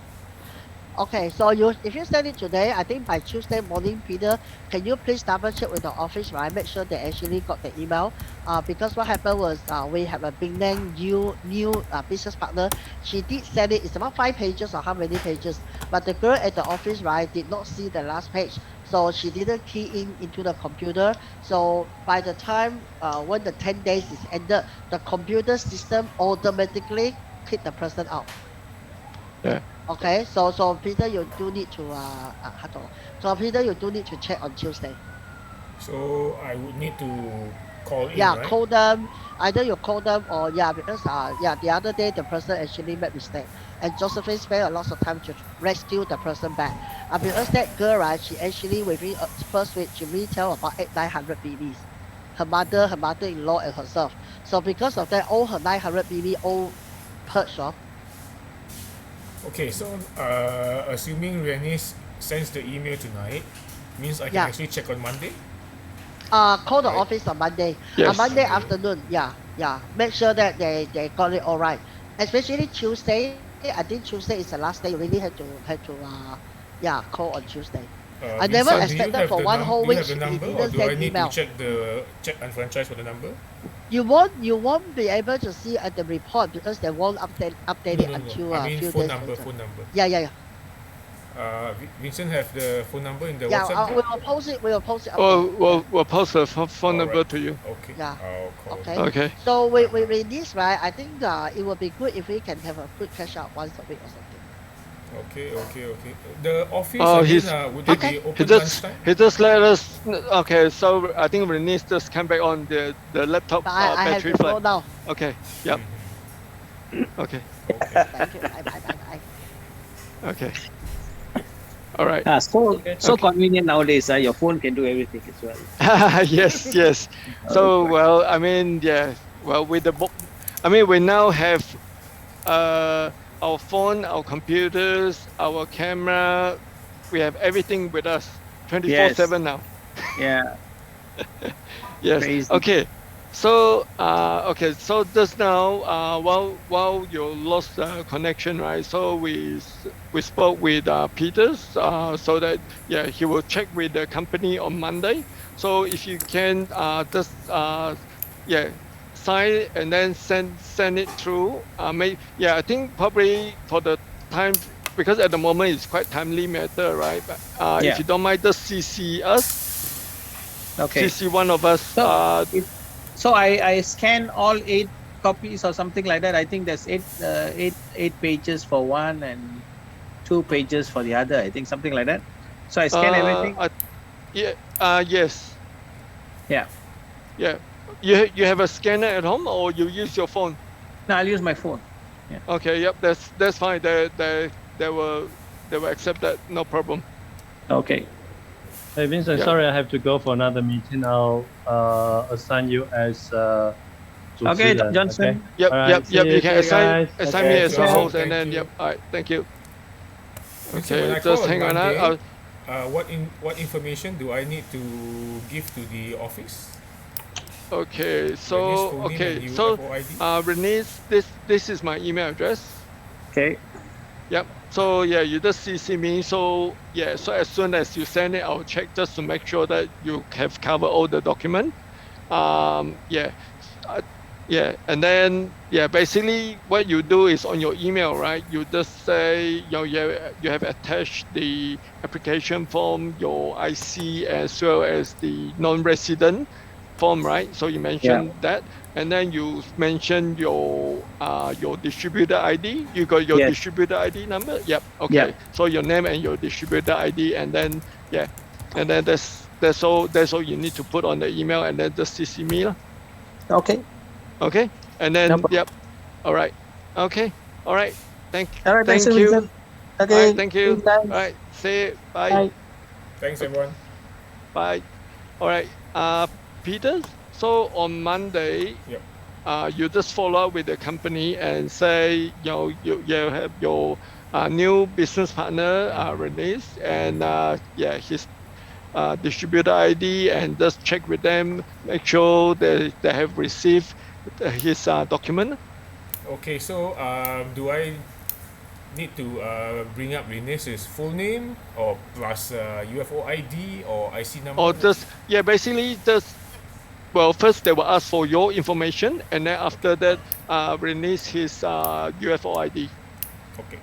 Okay, so if you send it today, I think by Tuesday morning, Peter, can you please double check with the office, right? Make sure they actually got the email. Because what happened was we have a Penang new business partner. She did send it. It's about 5 pages or how many pages, but the girl at the office, right, did not see the last page, so she didn't key into the computer. So by the time when the 10 days is ended, the computer system automatically kick the person out. Yeah. Okay, so Peter, you do need to so Peter, you do need to check on Tuesday. So I would need to call in, Yeah, right? call them. Either you call them or because the other day the person actually made mistake, and Josephine spent a lot of time to rescue the person back. Because that girl, right, she actually within first week she retail about 900 BBs. Her mother-in-law, and herself. So because of that, all her 900 BB all purged off. Okay, so assuming Renis sends the email tonight, means I can Yeah. actually check on Monday. Call the Right. office on Monday. Yes. Monday Okay. afternoon. Yeah. Make sure that they got it all right. Especially Tuesday. I think Tuesday is the last day. You really have to call on Tuesday. I never Vincent, do you expected have for the one whole do you week have the he number, or didn't do I send need email. to check Unfranchise for the number? You won't be able to see at the report because they won't update it until I a mean few phone days number. later. Phone number. Yeah. Vincent have the phone number in the Yeah, WhatsApp we group? will post it. We'll post the phone number Alright. to you. Okay. Yeah. I'll call. Okay. Okay. So with this, right, I think it would be good if we can have a quick catch up once a week or something. Okay. The office Oh, again, would it Okay. be He open just lunchtime? let us. Okay, so I think Renis just came back on the laptop But I have battery to go flat. now. Okay. Yep. Okay. Okay. Thank you. Bye. Okay. All right. So convenient nowadays. Your phone can do everything as well. Yes. So well, I mean, yeah. Well, with the book, I mean, we now have our phone, our computers, our camera. We have everything with us, 24/7 now. Yeah. Yes. Crazy. Okay. So So just now, while you lost connection, right? So we spoke with Peters, so that he will check with the company on Monday. So if you can just sign it and then send it through. I think probably for the time, because at the moment it's quite timely matter, right? But if you don't mind, just CC us. Okay. CC one of us. So I scan all 8 copies or something like that. I think there's eight pages for one and 2 pages for the other. I think something like that. So I scan everything. Yes. Yeah. Yeah. You have a scanner at home, or you use your phone? No, I'll use my phone. Yeah. Okay. Yep. That's fine. They will accept that. No problem. Okay. Hey Vincent, Yeah. sorry I have to go for another meeting. I'll assign you as Okay, 主持人, Johnson. okay? Yep, All right, yep, see yep. you, You can see you guys. assign me Okay, as a Johnson, host, and thank then you. yep. All right, thank you. Vincent, when Okay, I call just on hang on. Monday, what information do I need to give to the office? Okay, Renee's so full name and okay, so UFO ID? Renee's, this is my email address. Okay. Yep. So yeah, you just CC me. So yeah, so as soon as you send it, I'll check just to make sure that you have covered all the document. Yeah, yeah, and then yeah, basically what you do is on your email, right? You just say you have attached the application form, your IC, as well as the non-resident form, right? So you Yeah. mentioned that, and then you mention your distributor ID. You got your Yes. distributor ID number. Yep. Yeah. Okay. So your name and your distributor ID, and then yeah, and then that's all. That's all you need to put on the email, and then just CC me lah. Okay. Okay. And No then problem. yep. All right. Okay. All right. All right, thanks, Thank you. Vincent. All Okay. right. Thank you. All Thanks. right. See you. Bye. Bye. Thanks, everyone. Bye. All right. Peter. So on Monday, Yep. you just follow up with the company and say, you have your new business partner released, and yeah, his distributor ID, and just check with them, make sure they have received his document. Okay, so do I need to bring up Renee's full name or plus UFO ID or IC number? Or just yeah, basically just well, first they will ask for your information, and then after that, release his UFO ID. Okay.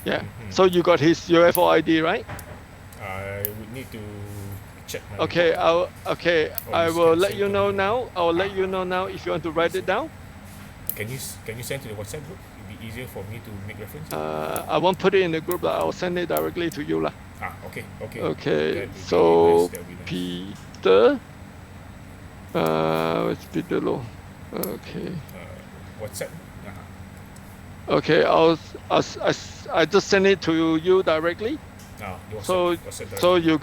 Yeah. So you got his UFO ID, right? I would need to check my Okay. report. I you will can let send you to know me. now. I will let you know now if you want to write it down. Can you send to the WhatsApp group? It'd be easier for me to make reference. I won't put it in the group. I will send it directly to you lah. Okay. Okay. That would be So nice, that would be nice. Peter. It's Peter Low. Okay. WhatsApp. Okay. I just send it to you directly. Your So WhatsApp so you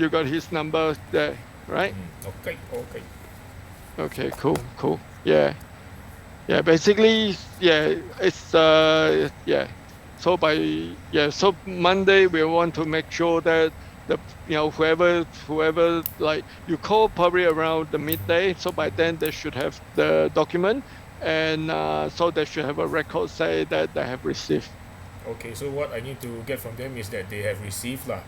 got his number there, right? Okay. Okay, cool. Yeah. Basically, yeah, it's yeah. So so Monday we want to make sure that whoever like you call probably around the midday. So by then they should have the document, and so they should have a record say that they have received. Okay, so what I need to get from them is that they have received lah.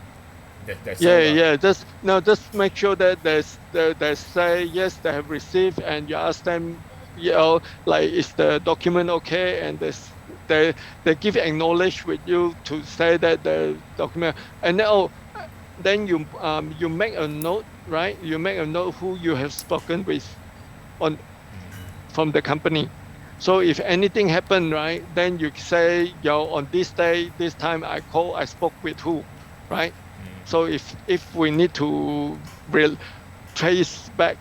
That's Yeah, all lah. yeah. Just make sure that they say yes, they have received, and you ask them, like is the document okay, and they give acknowledge with you to say that the document, and then you make a note, right? You make a note who you have spoken with from the company. So if anything happened, right, then you say, on this day, this time I spoke with who, right? So if we need to trace back,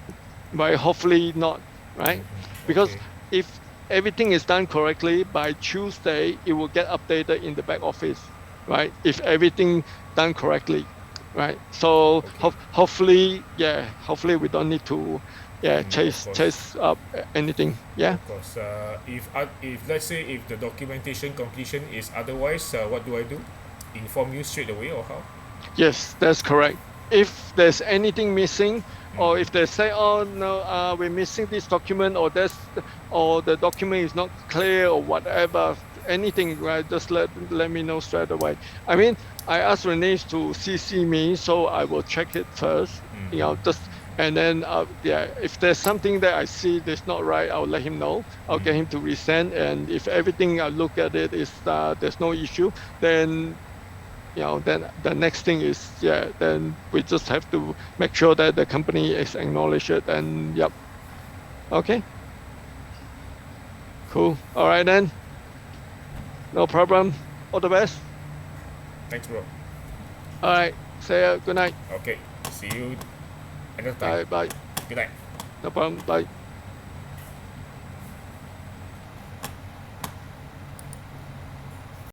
right, hopefully not, right? Because Okay. if everything is done correctly, by Tuesday, it will get updated in the back office, right? If everything done correctly, right? So hopefully we don't need to chase up anything. Yeah. Of course. If let's say if the documentation completion is otherwise, what do I do? Inform you straight away or how? Yes, that's correct. If there's anything missing, or if they say, "Oh no, we're missing this document," or the document is not clear, or whatever, anything, right? Just let me know straight away. I mean, I asked Renee to CC me, so I will check it first. And then if there's something that I see that's not right, I'll let him know. I'll get him to resend, and if everything I look at it is there's no issue, then then the next thing is then we just have to make sure that the company is acknowledged it, and yep. Okay. Cool. All right then. No problem. All the best. Thanks, bro. All right. Say good night. Okay. See you another time. Bye. Good night. No problem. Bye.